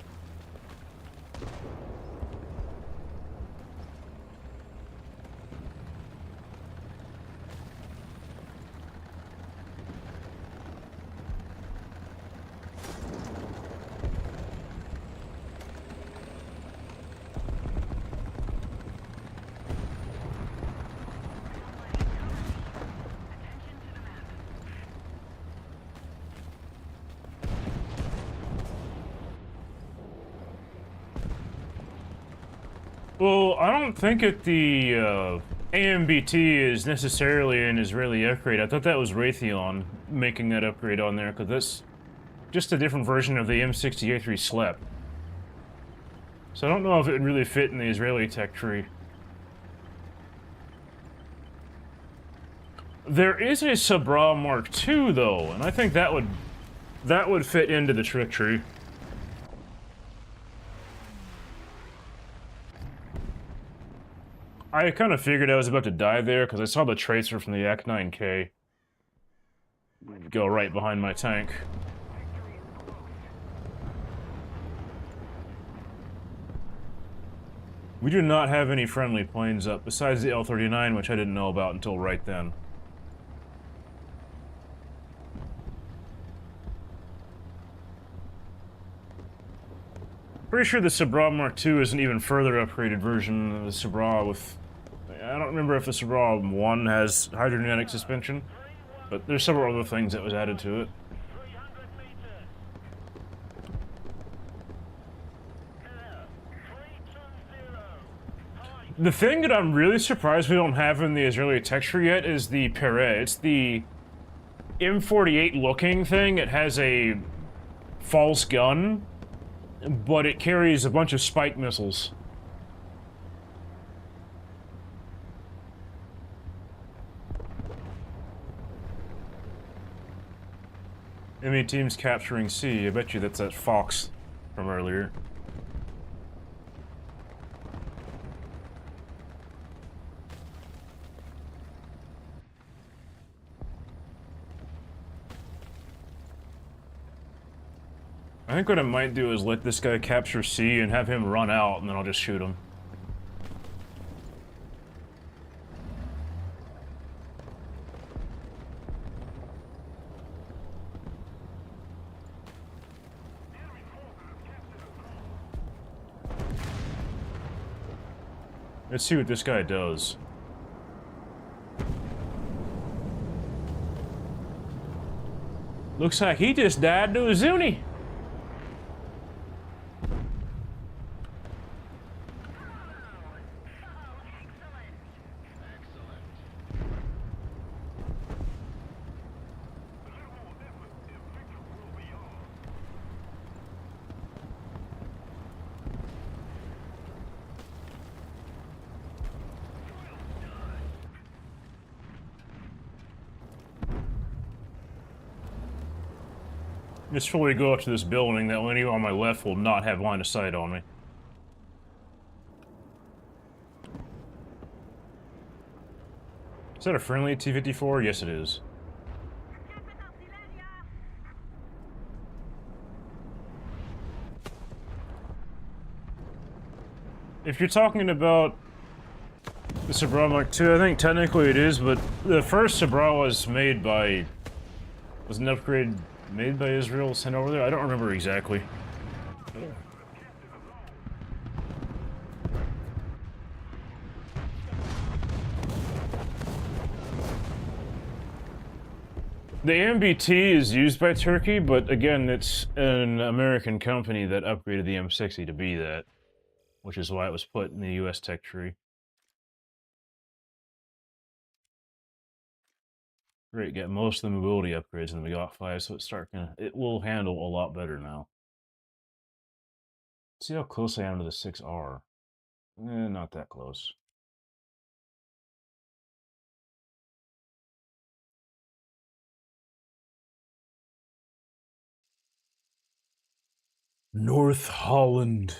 Well, I don't think that the AMBT is necessarily an Israeli upgrade. I thought that was Raytheon making that upgrade on there, because that's just a different version of the M60A3 SLEP. So I don't know if it would really fit in the Israeli tech tree. There is a Sabra Mark II, though, and I think that would fit into the trick tree. I kind of figured I was about to die there because I saw the tracer from the Ak-9K go right behind my tank. We do not have any friendly planes up besides the L-39, which I didn't know about until right then. Pretty sure the Sabra Mark II is an even further upgraded version of the Sabra with... I don't remember if the Sabra 1 has hydrodynamic suspension, but there's several other things that was added to it. 300 meters. The thing that I'm really surprised we don't have in the Israeli texture yet is the Perret. It's the M48 looking thing. It has a false gun, but it carries a bunch of spike missiles. Enemy team's capturing C. I bet you that's that Fox from earlier. I think what I might do is let this guy capture C and have him run out, and then I'll just shoot him. Let's see what this guy does. Looks like he just died to a Zuni. Just before we go up to this building, that anyone on my left will not have line of sight on me. Is that a friendly T-54? Yes, it is. If you're talking about the Sabra Mark II, I think technically it is, but the first Sabra was made by... was an upgrade made by Israel sent over there? I don't remember exactly. The MBT is used by Turkey, but again, it's an American company that upgraded the M60 to be that, which is why it was put in the US tech tree. Great, get most of the mobility upgrades in the Got 5, so it will handle a lot better now. Let's see how close I am to the 6R. Not that close. North Holland.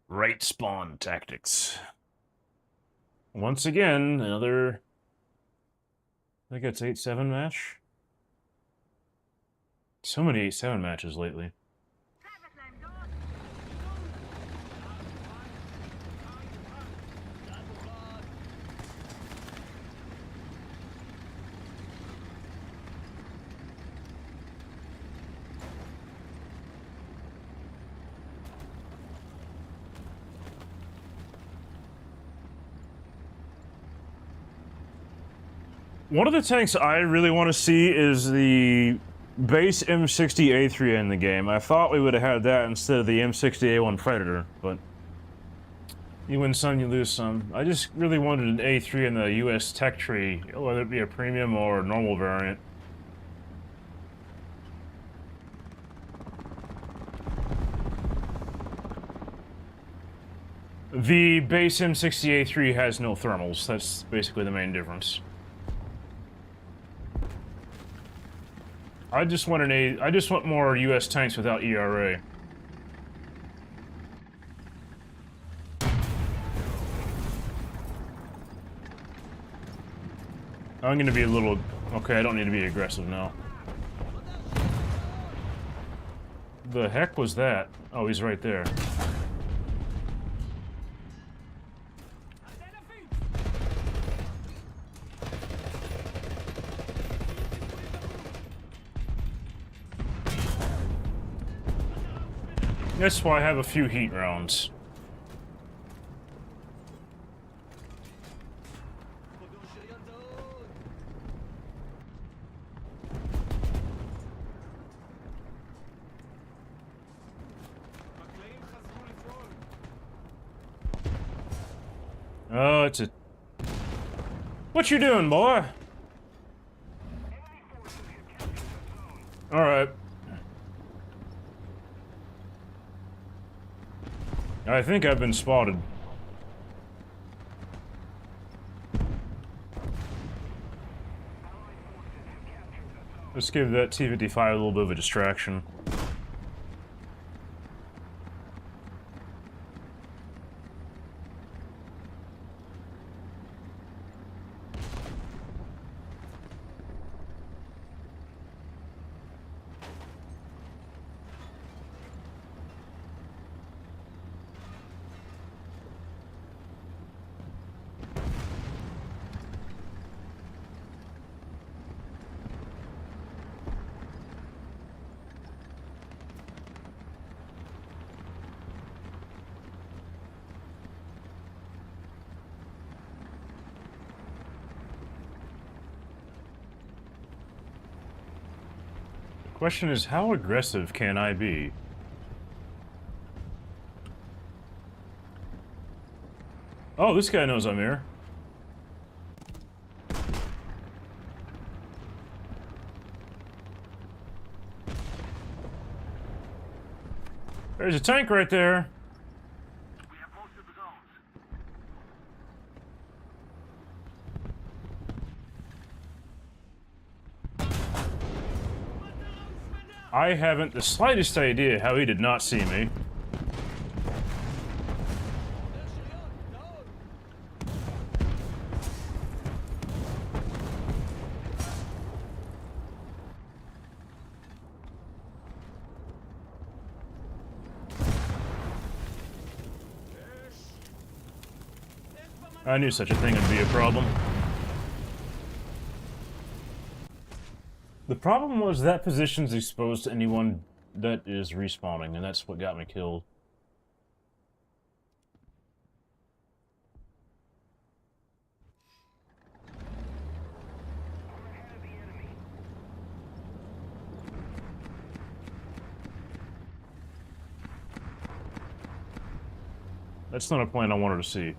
Right spawn tactics. Once again, another... I think it's 8-7 match. So many 8-7 matches lately. One of the tanks I really want to see is the base M60A3 in the game. I thought we would have had that instead of the M60A1 Predator, but you win some, you lose some. I just really wanted an A3 in the US tech tree, whether it be a premium or a normal variant. The base M60A3 has no thermals. That's basically the main difference. I just want more US tanks without ERA. I'm gonna be a little... Okay, I don't need to be aggressive now. The heck was that? Oh, he's right there. That's why I have a few heat rounds. Oh, it's a... What you doing, boy? Alright. I think I've been spotted. Let's give that T-55 a little bit of a distraction. Question is, how aggressive can I be? Oh, this guy knows I'm here. There's a tank right there. We have most of the zones. I haven't the slightest idea how he did not see me. I knew such a thing would be a problem. The problem was that position's exposed to anyone that is respawning, and that's what got me killed. That's not a plane I wanted to see.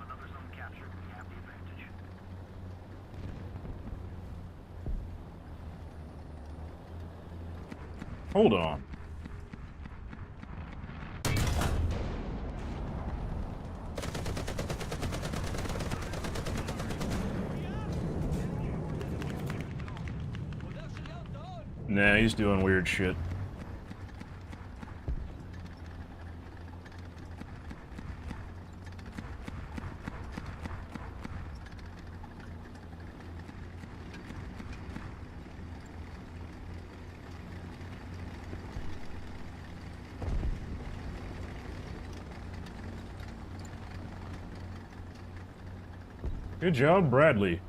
Another zone captured. We have the advantage. Hold on. Nah, he's doing weird shit. Good job, Bradley.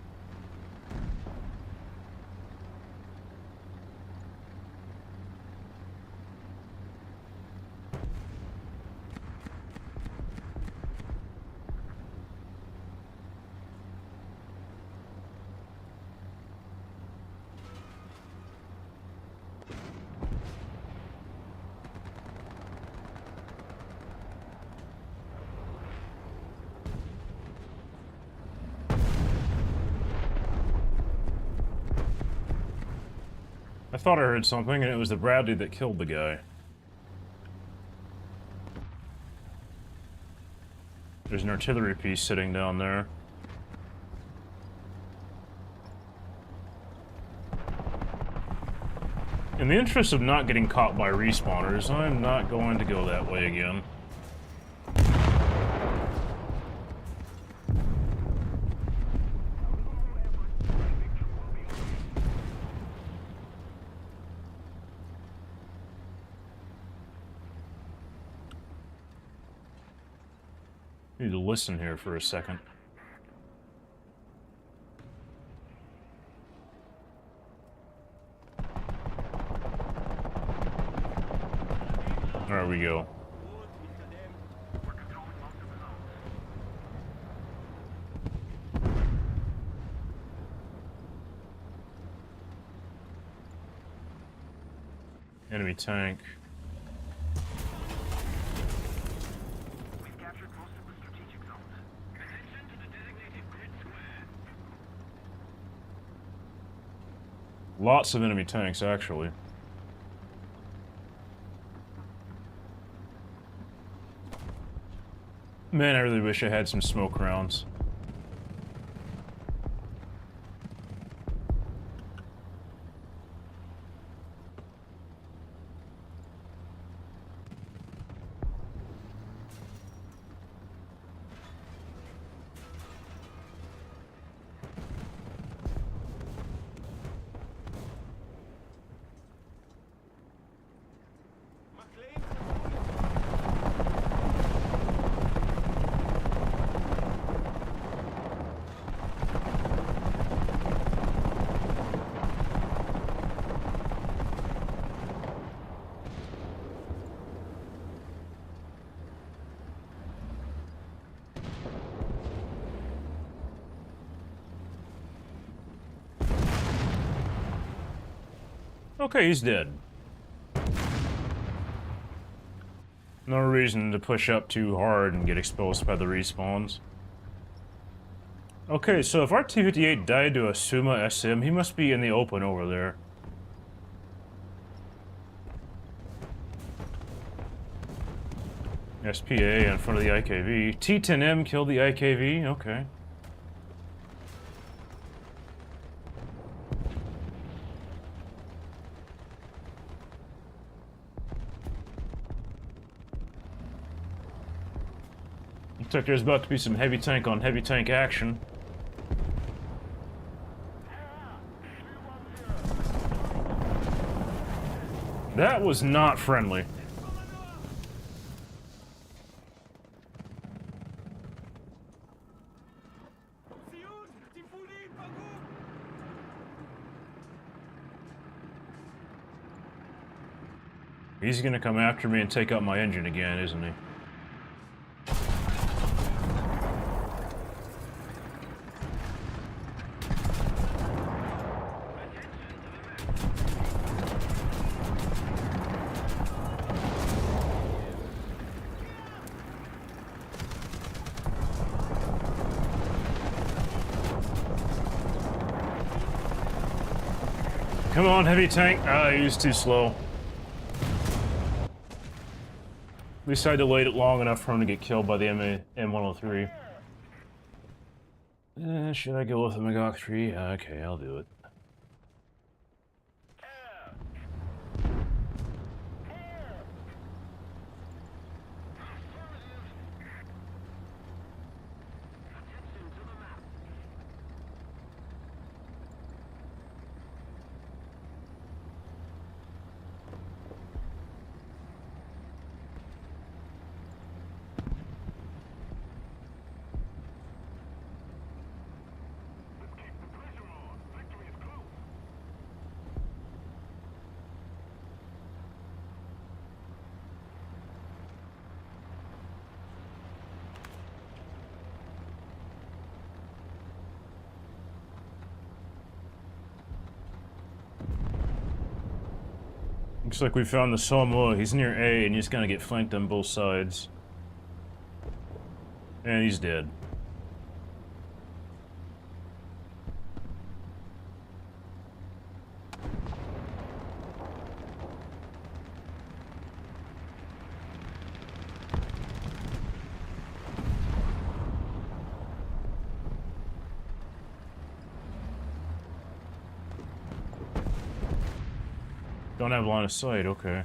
I thought I heard something, and it was the Bradley that killed the guy. There's an artillery piece sitting down there. In the interest of not getting caught by respawners, I'm not going to go that way again. Need to listen here for a second. There we go. We're controlling most of the zones. Enemy tank. We've captured most of the strategic zones. Attention to the designated grid square. Lots of enemy tanks, actually. Man, I really wish I had some smoke rounds. Okay, he's dead. No reason to push up too hard and get exposed by the respawns. Okay, so if our T-58 died to a Suma SM, he must be in the open over there. SPA in front of the IKV. T-10M killed the IKV, okay. Looks like there's about to be some heavy tank on heavy tank action. That was not friendly. He's gonna come after me and take out my engine again, isn't he? Come on, heavy tank. Ah, he was too slow. At least I delayed it long enough for him to get killed by the M103. Should I go with the Magok 3? Okay, I'll do it. Looks like we found the Somo. He's near A, and he's gonna get flanked on both sides. And he's dead. Don't have line of sight, okay.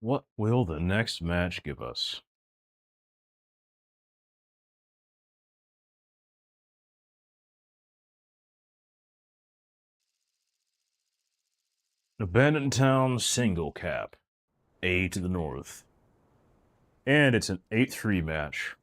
What will the next match give us? Abandoned Town single cap. A to the north. And it's an 8-3 match.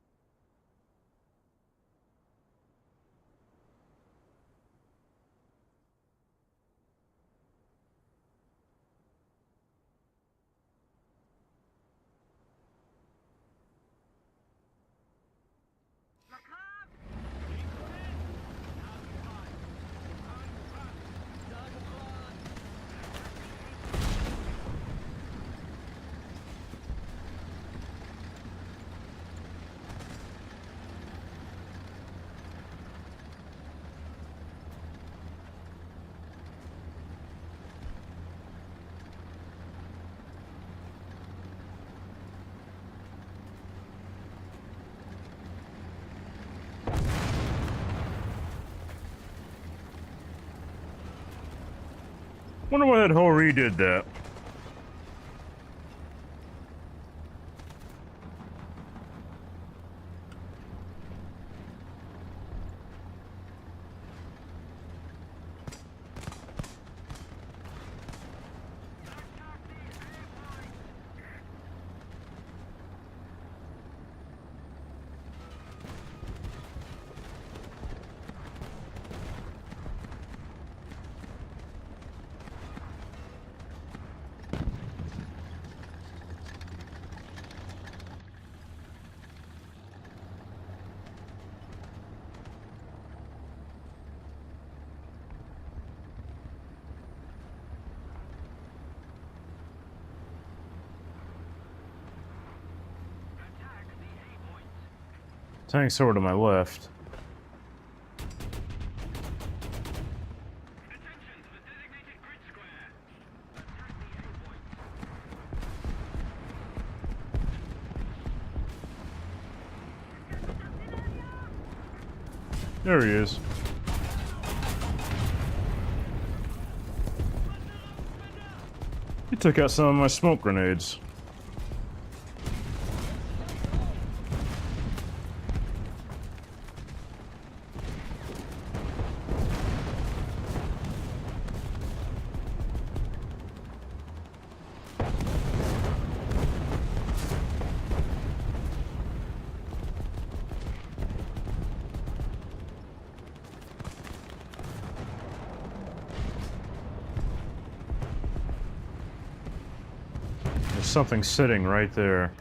Wonder why that whole redid that. Tank's over to my left. Attention to the designated grid square. Attack the A point. There he is. He took out some of my smoke grenades. There's something sitting right there.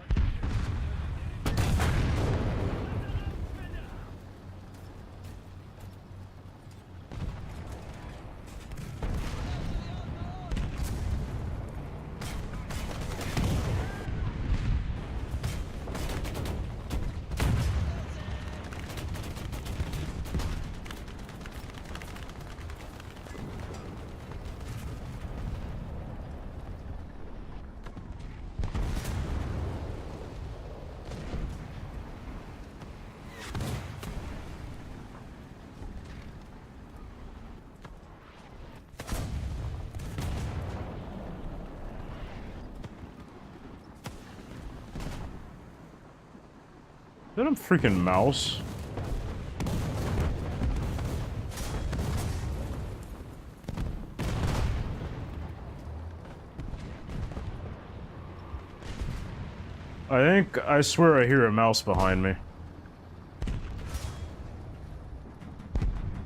Is that a freaking mouse? I swear I hear a mouse behind me.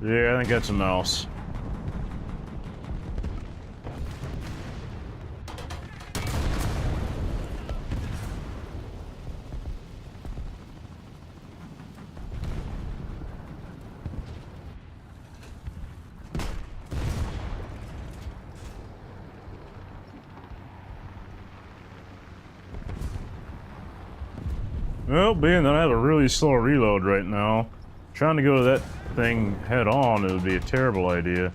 Yeah, I think that's a mouse. Well, being that I have a really slow reload right now, trying to go to that thing head on, it would be a terrible idea.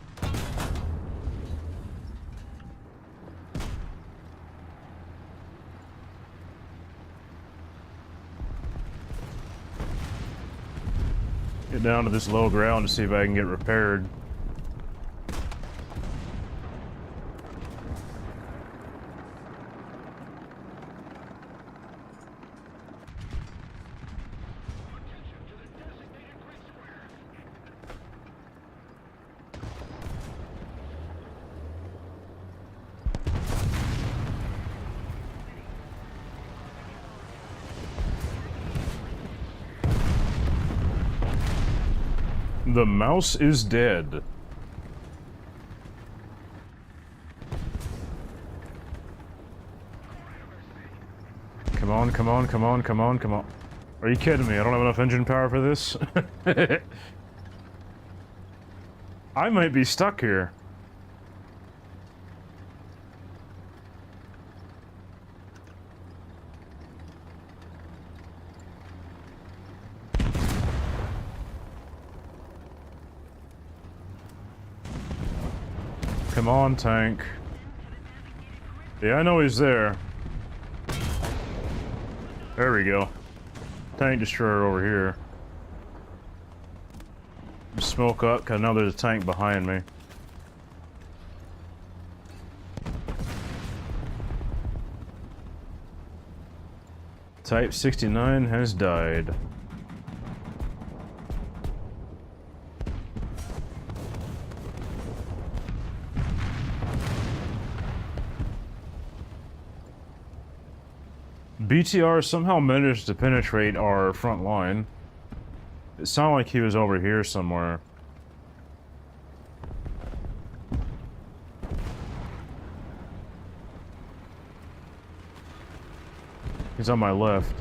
Get down to this low ground to see if I can get repaired. The mouse is dead. Come on, come on, come on, come on, come on. Are you kidding me? I don't have enough engine power for this? I might be stuck here. Come on, tank. Yeah, I know he's there. There we go. Tank destroyer over here. Smoke up, because now there's a tank behind me. Type 69 has died. BTR somehow managed to penetrate our front line. It sounded like he was over here somewhere. He's on my left.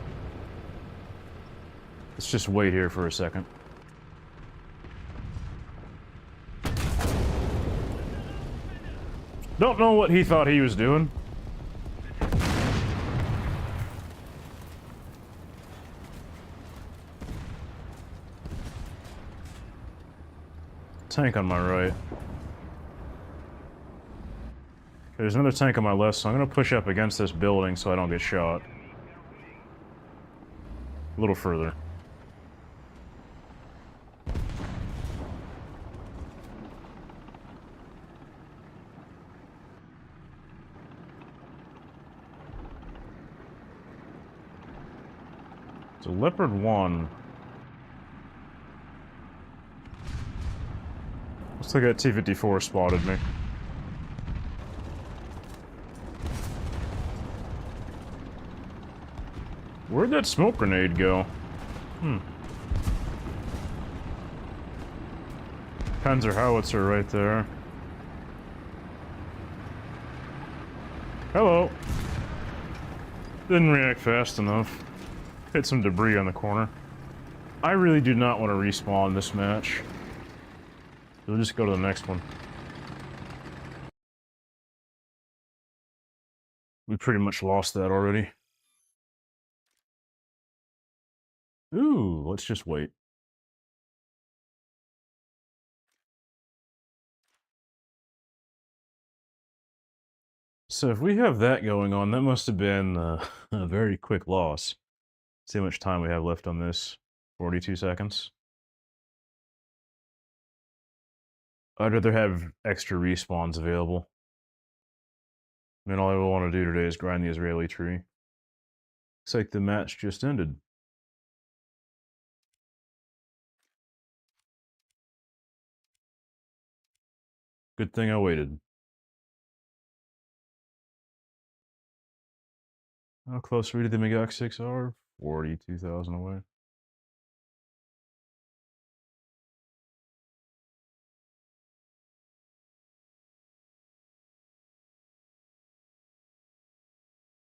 Let's just wait here for a second. Don't know what he thought he was doing. Tank on my right. There's another tank on my left, so I'm gonna push up against this building so I don't get shot. A little further. So Leopard 1. Looks like that T-54 spotted me. Where'd that smoke grenade go? Panzer howitzer right there. Hello. Didn't react fast enough. Hit some debris on the corner. I really do not want to respawn this match. We'll just go to the next one. We pretty much lost that already. Ooh, let's just wait. So if we have that going on, that must have been a very quick loss. See how much time we have left on this. 42 seconds. I'd rather have extra respawns available. I mean, all I want to do today is grind the Israeli tree. Looks like the match just ended. Good thing I waited. How close are we to the Megak 6R? 42,000 away.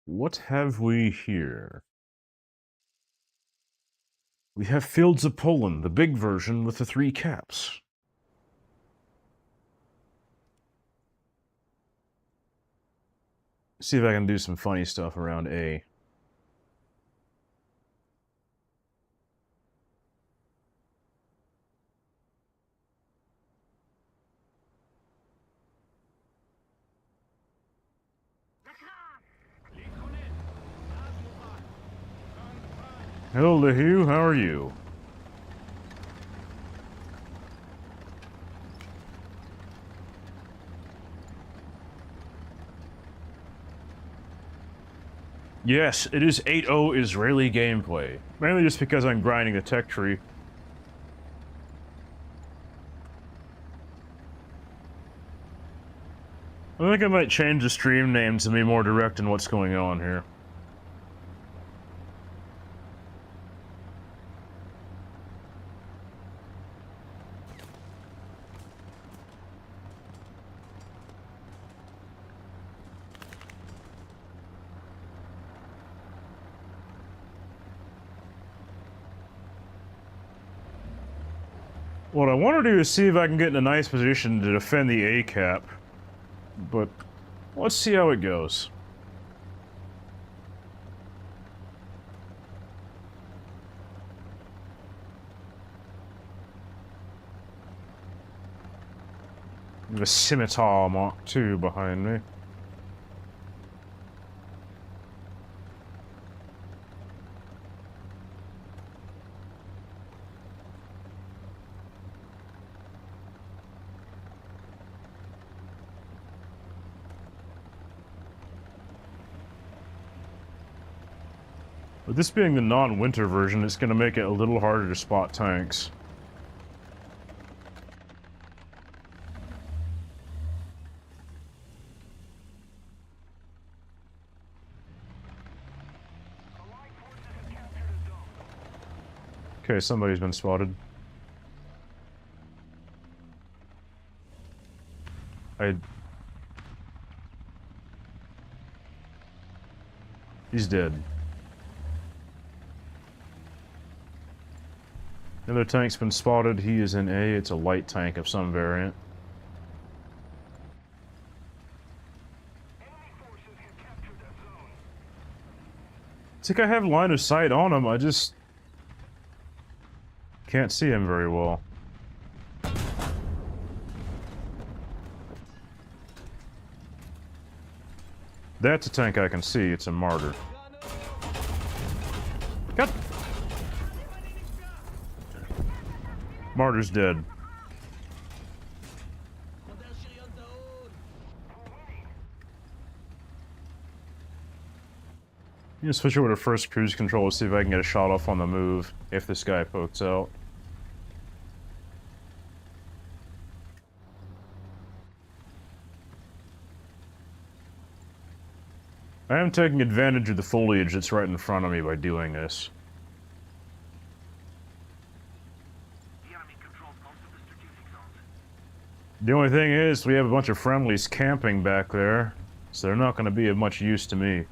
What have we here? We have Fields of Poland, the big version with the 3 caps. See if I can do some funny stuff around A. Hello, Lehue, how are you? Yes, it is 8-0 Israeli gameplay. Mainly just because I'm grinding the tech tree. I think I might change the stream name to be more direct in what's going on here. What I want to do is see if I can get in a nice position to defend the A cap. But let's see how it goes. The Scimitar Mark II behind me. With this being the non-winter version, it's going to make it a little harder to spot tanks. Allied forces have captured a zone. Okay, somebody's been spotted. He's dead. Another tank's been spotted. He is in A. It's a light tank of some variant. Enemy forces have captured that zone. I think I have line of sight on him. I just can't see him very well. That's a tank I can see. It's a Martyr. Cut. Martyr's dead. You can switch over to first cruise control to see if I can get a shot off on the move if this guy pokes out. I am taking advantage of the foliage that's right in front of me by doing this. The enemy controls most of the strategic zones. The only thing is, we have a bunch of friendlies camping back there, so they're not going to be of much use to me. At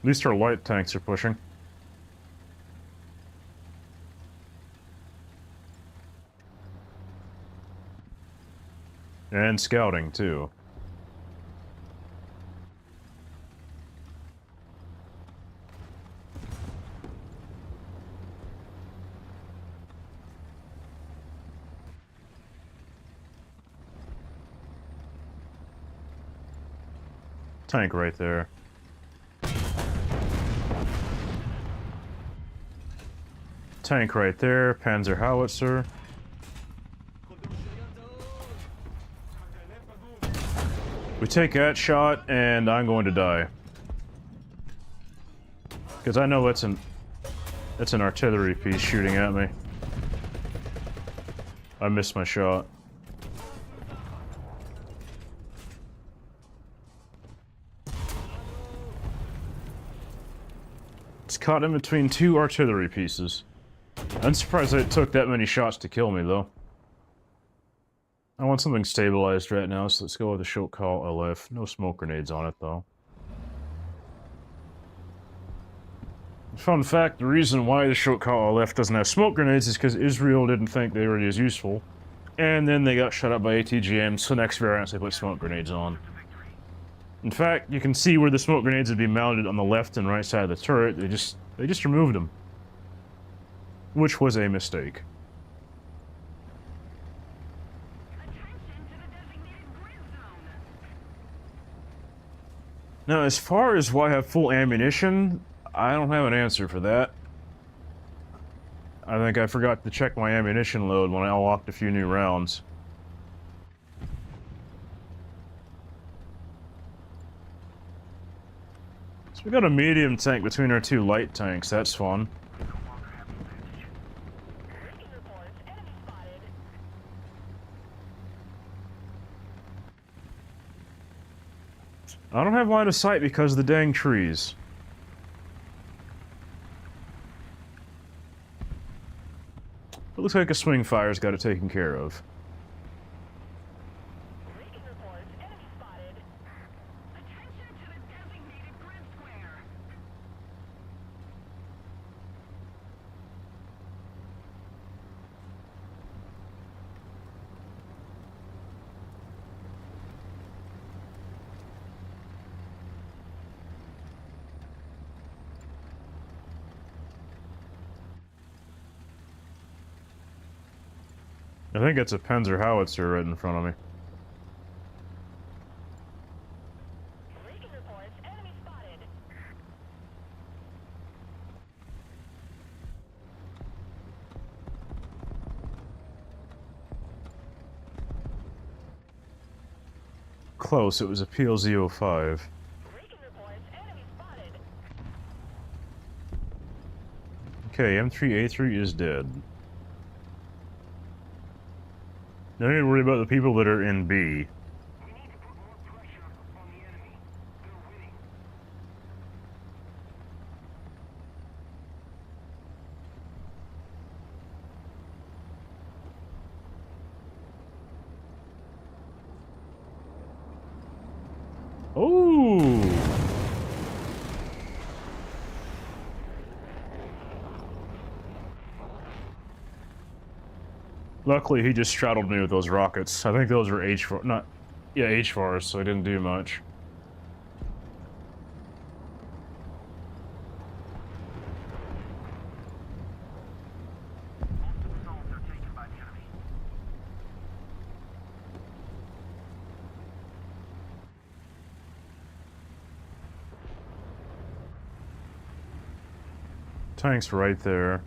least our light tanks are pushing. And scouting, too. Tank right there. Tank right there, Panzer Howitzer. We take that shot, and I'm going to die. Because I know that's an artillery piece shooting at me. I missed my shot. It's caught in between two artillery pieces. I'm surprised that it took that many shots to kill me, though. I want something stabilized right now, so let's go with the Shotcall LF. No smoke grenades on it, though. Fun fact, the reason why the Shotcall LF doesn't have smoke grenades is because Israel didn't think they were as useful. And then they got shut up by ATGM, so next variants they put smoke grenades on. In fact, you can see where the smoke grenades would be mounted on the left and right side of the turret. They just removed them. Which was a mistake. Now, as far as why I have full ammunition, I don't have an answer for that. I think I forgot to check my ammunition load when I unlocked a few new rounds. So we got a medium tank between our two light tanks, that's fun. I don't have line of sight because of the dang trees. It looks like a swing fire's got it taken care of. I think it's a Panzer Howitzer right in front of me. Close, it was a PLZ-05. Recon reports enemy spotted. Okay, M3A3 is dead. Now I need to worry about the people that are in B. We need to put more pressure on the enemy. They're winning. Oh! Luckily, he just straddled me with those rockets. I think those were H4, not, yeah, H4s, so I didn't do much. Most of the zones are taken by the enemy. Tank's right there.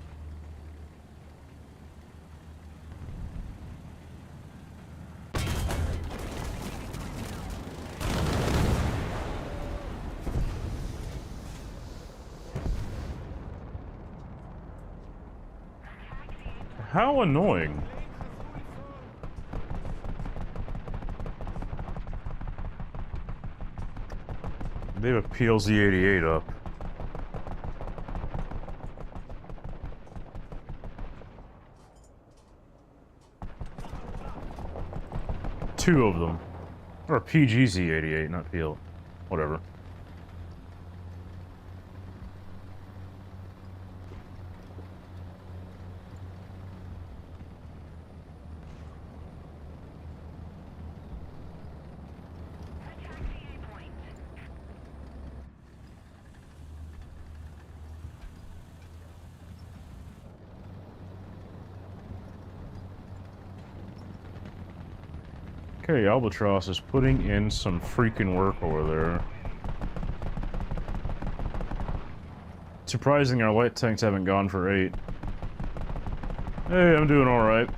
How annoying. They have a PLZ-88 up. Two of them. Or PGZ-88, not PL. Whatever. Attack the A point. Okay, Albatross is putting in some freaking work over there. Surprising our light tanks haven't gone for 8. Hey, I'm doing alright.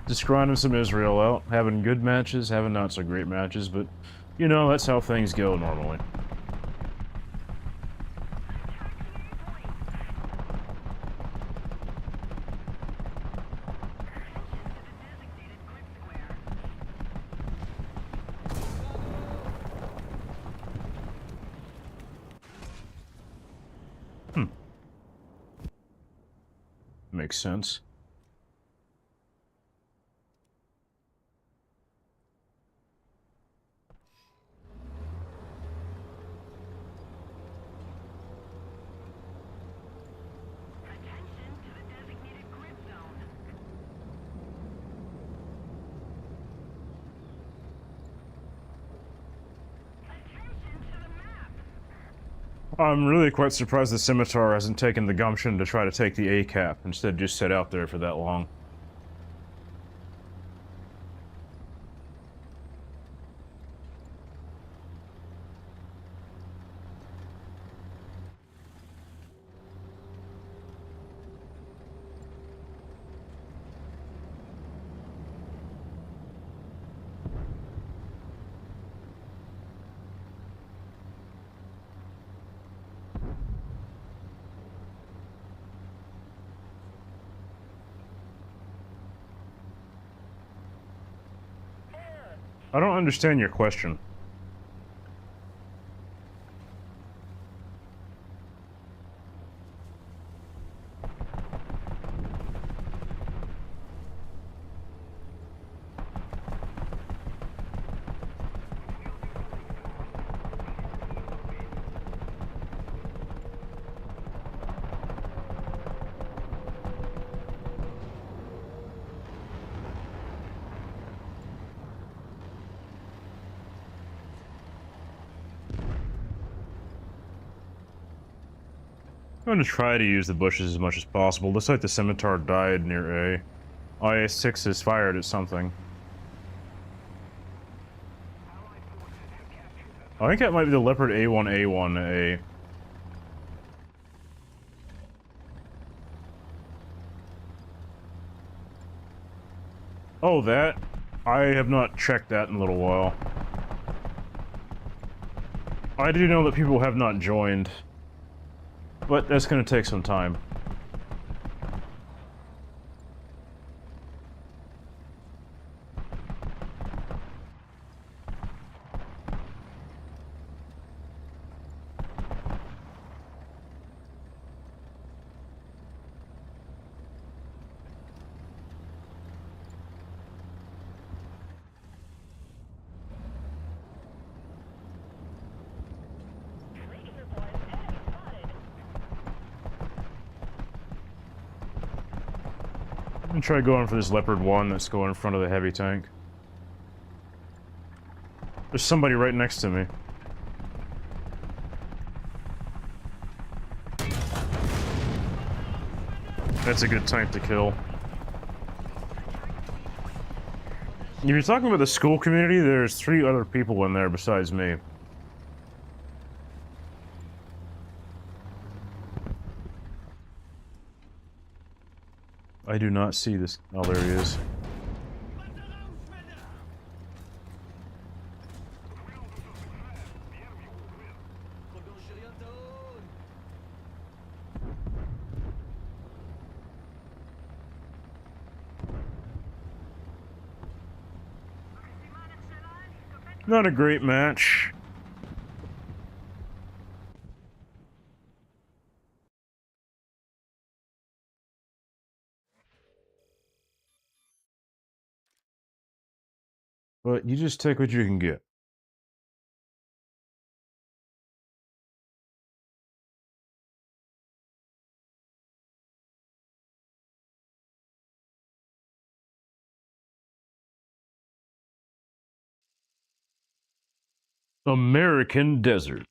Just grinding some Israel out, having good matches, having not so great matches, but, you know, that's how things go normally. Makes sense. Attention to the designated grid zone. Attention to the map. I'm really quite surprised the Scimitar hasn't taken the gumption to try to take the A-cap, instead just sit out there for that long. I don't understand your question. I'm going to try to use the bushes as much as possible. Looks like the Scimitar died near A. IA-6 is fired at something. I think that might be the Leopard A1A1A. Oh, that? I have not checked that in a little while. I do know that people have not joined, but that's going to take some time. Laser boys, enemy spotted. I'm going to try going for this Leopard 1 that's going in front of the heavy tank. There's somebody right next to me. That's a good tank to kill. If you're talking about the school community, there's 3 other people in there besides me. I do not see this. Oh, there he is. Not a great match. But you just take what you can get. American Desert.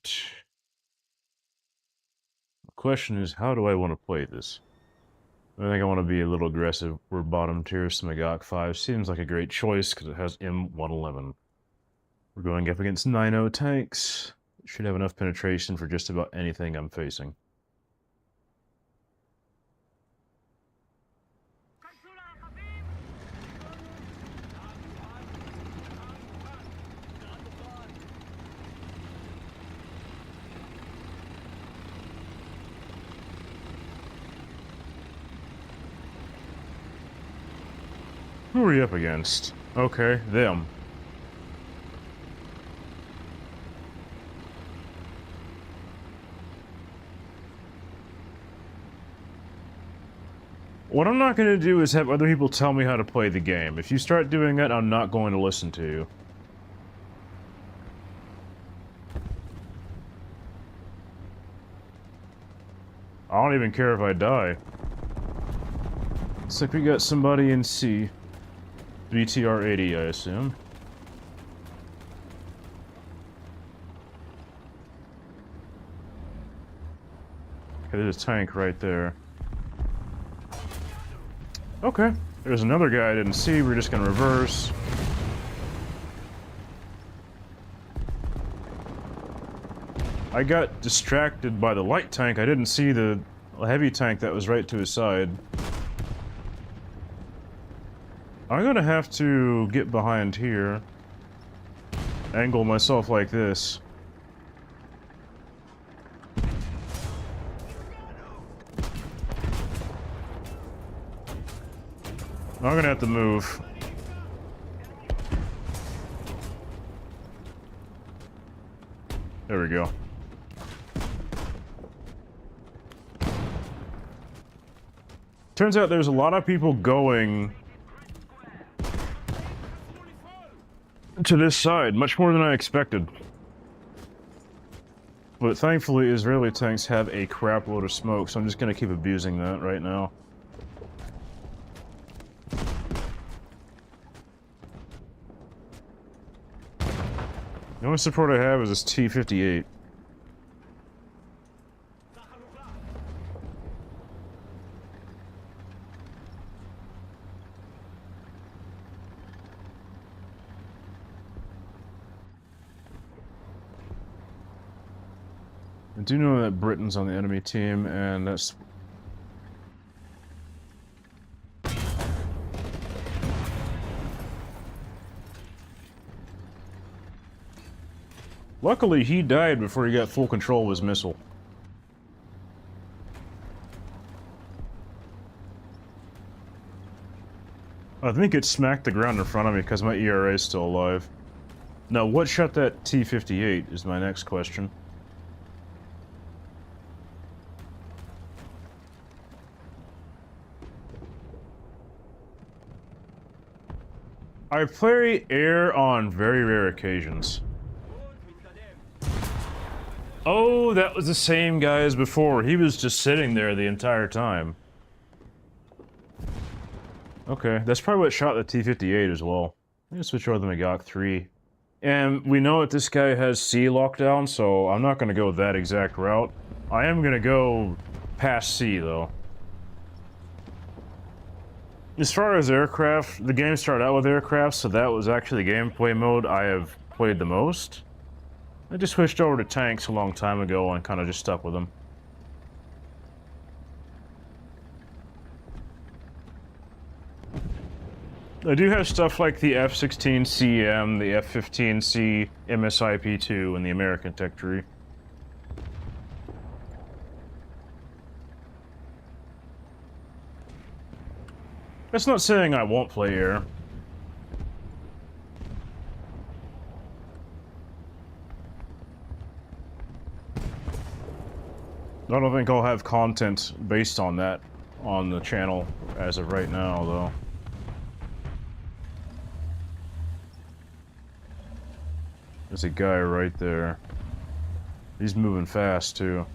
The question is, how do I want to play this? I think I want to be a little aggressive. We're bottom tier. Smagok 5 seems like a great choice because it has M111. We're going up against 9.0 tanks. Should have enough penetration for just about anything I'm facing. Who are you up against? Okay, them. What I'm not going to do is have other people tell me how to play the game. If you start doing that, I'm not going to listen to you. I don't even care if I die. Looks like we got somebody in C. BTR-80, I assume. Okay, there's a tank right there. Okay, there's another guy I didn't see. We're just gonna reverse. I got distracted by the light tank. I didn't see the heavy tank that was right to his side. I'm gonna have to get behind here. Angle myself like this. I'm gonna have to move. There we go. Turns out there's a lot of people going to this side, much more than I expected. But thankfully, Israeli tanks have a crap load of smoke, so I'm just gonna keep abusing that right now. The only support I have is this T-58. I do know that Britain's on the enemy team, and that's... Luckily, he died before he got full control of his missile. I think it smacked the ground in front of me because my ERA is still alive. Now, what shot that T-58 is my next question. I play air on very rare occasions. Oh, that was the same guy as before. He was just sitting there the entire time. Okay, that's probably what shot the T-58 as well. I'm gonna switch over to the Magok 3. And we know that this guy has C lockdown, so I'm not gonna go that exact route. I am gonna go past C, though. As far as aircraft, the game started out with aircraft, so that was actually the gameplay mode I have played the most. I just switched over to tanks a long time ago and kind of just stuck with them. I do have stuff like the F-16CM, the F-15C, MSIP-2, and the American Tech Tree. That's not saying I won't play air. I don't think I'll have content based on that on the channel as of right now, though. There's a guy right there. He's moving fast, too.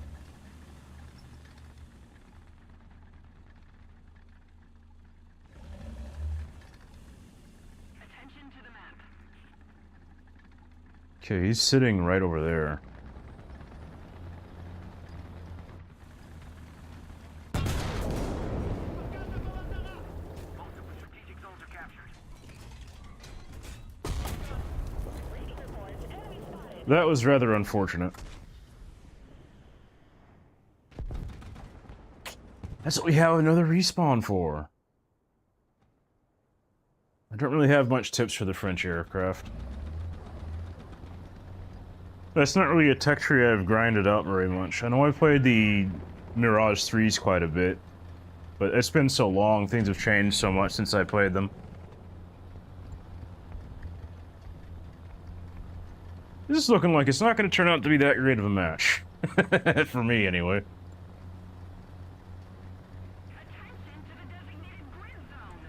Attention to the map. Okay, he's sitting right over there. Multiple strategic zones are captured. That was rather unfortunate. That's what we have another respawn for. I don't really have much tips for the French aircraft. That's not really a tech tree I've grinded up very much. I know I played the Mirage 3s quite a bit, but it's been so long, things have changed so much since I played them. This is looking like it's not going to turn out to be that great of a match. For me, anyway. Attention to the designated grid zone.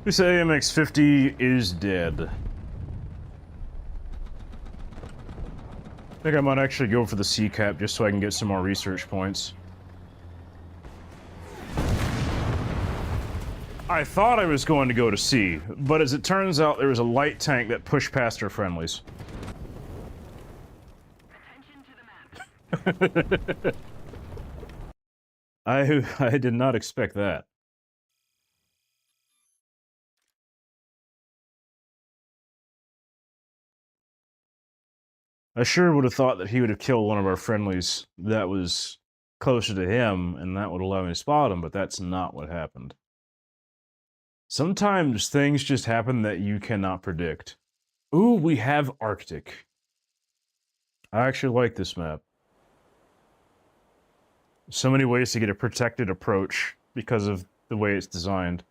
This AMX-50 is dead. I think I might actually go for the C-cap just so I can get some more research points. I thought I was going to go to C, but as it turns out, there was a light tank that pushed past our friendlies. Attention to the map. I did not expect that. I sure would have thought that he would have killed one of our friendlies that was closer to him, and that would allow me to spot him, but that's not what happened. Sometimes things just happen that you cannot predict. Ooh, we have Arctic. I actually like this map. So many ways to get a protected approach because of the way it's designed.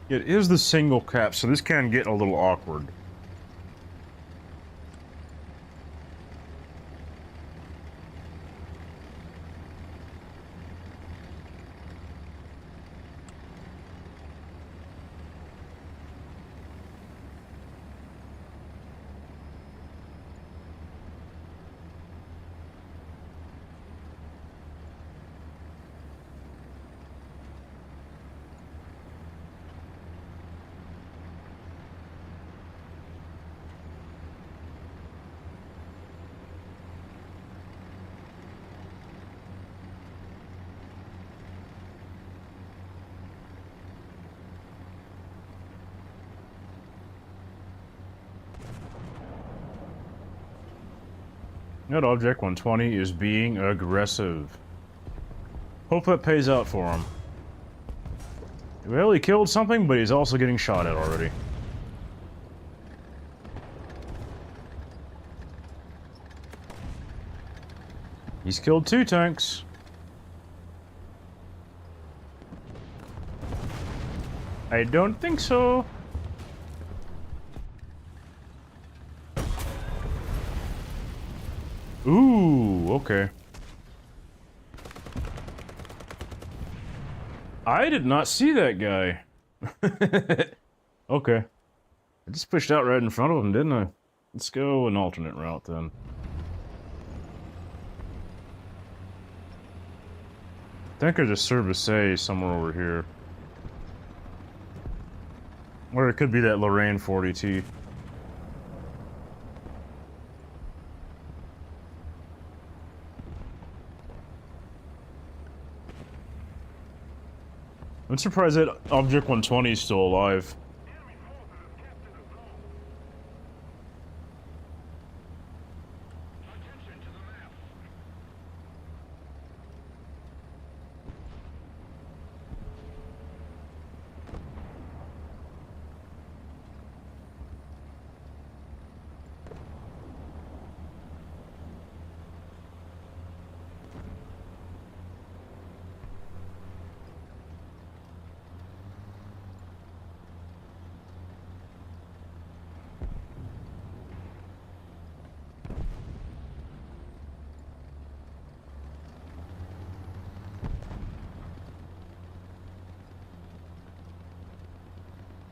It is the single cap, so this can get a little awkward. That Object 120 is being aggressive. Hope that pays out for him. Well, he killed something, but he's also getting shot at already. He's killed 2 tanks. I don't think so. Ooh, okay. I did not see that guy. Okay. I just pushed out right in front of him, didn't I? Let's go an alternate route then. I think there's a Service A somewhere over here. Or it could be that Lorraine 40T. I'm surprised that Object 120 is still alive. Enemy forces have captured a zone. Attention to the map.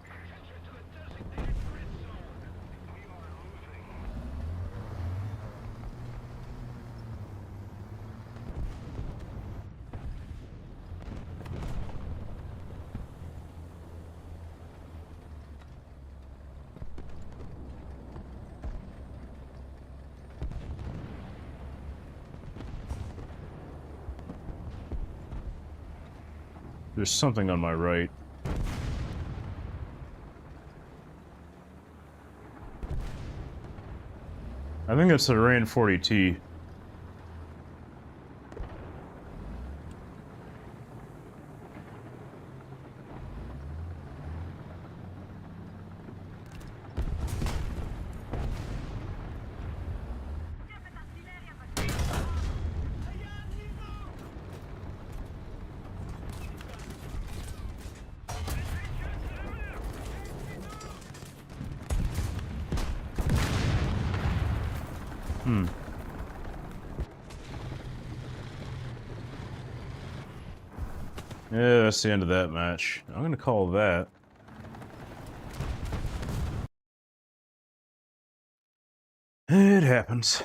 Attention to the designated grid zone. We are losing. There's something on my right. I think it's the Lorraine 40T. Yeah, that's the end of that match. I'm gonna call that. It happens.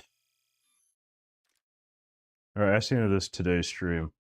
Alright, that's the end of this today's stream.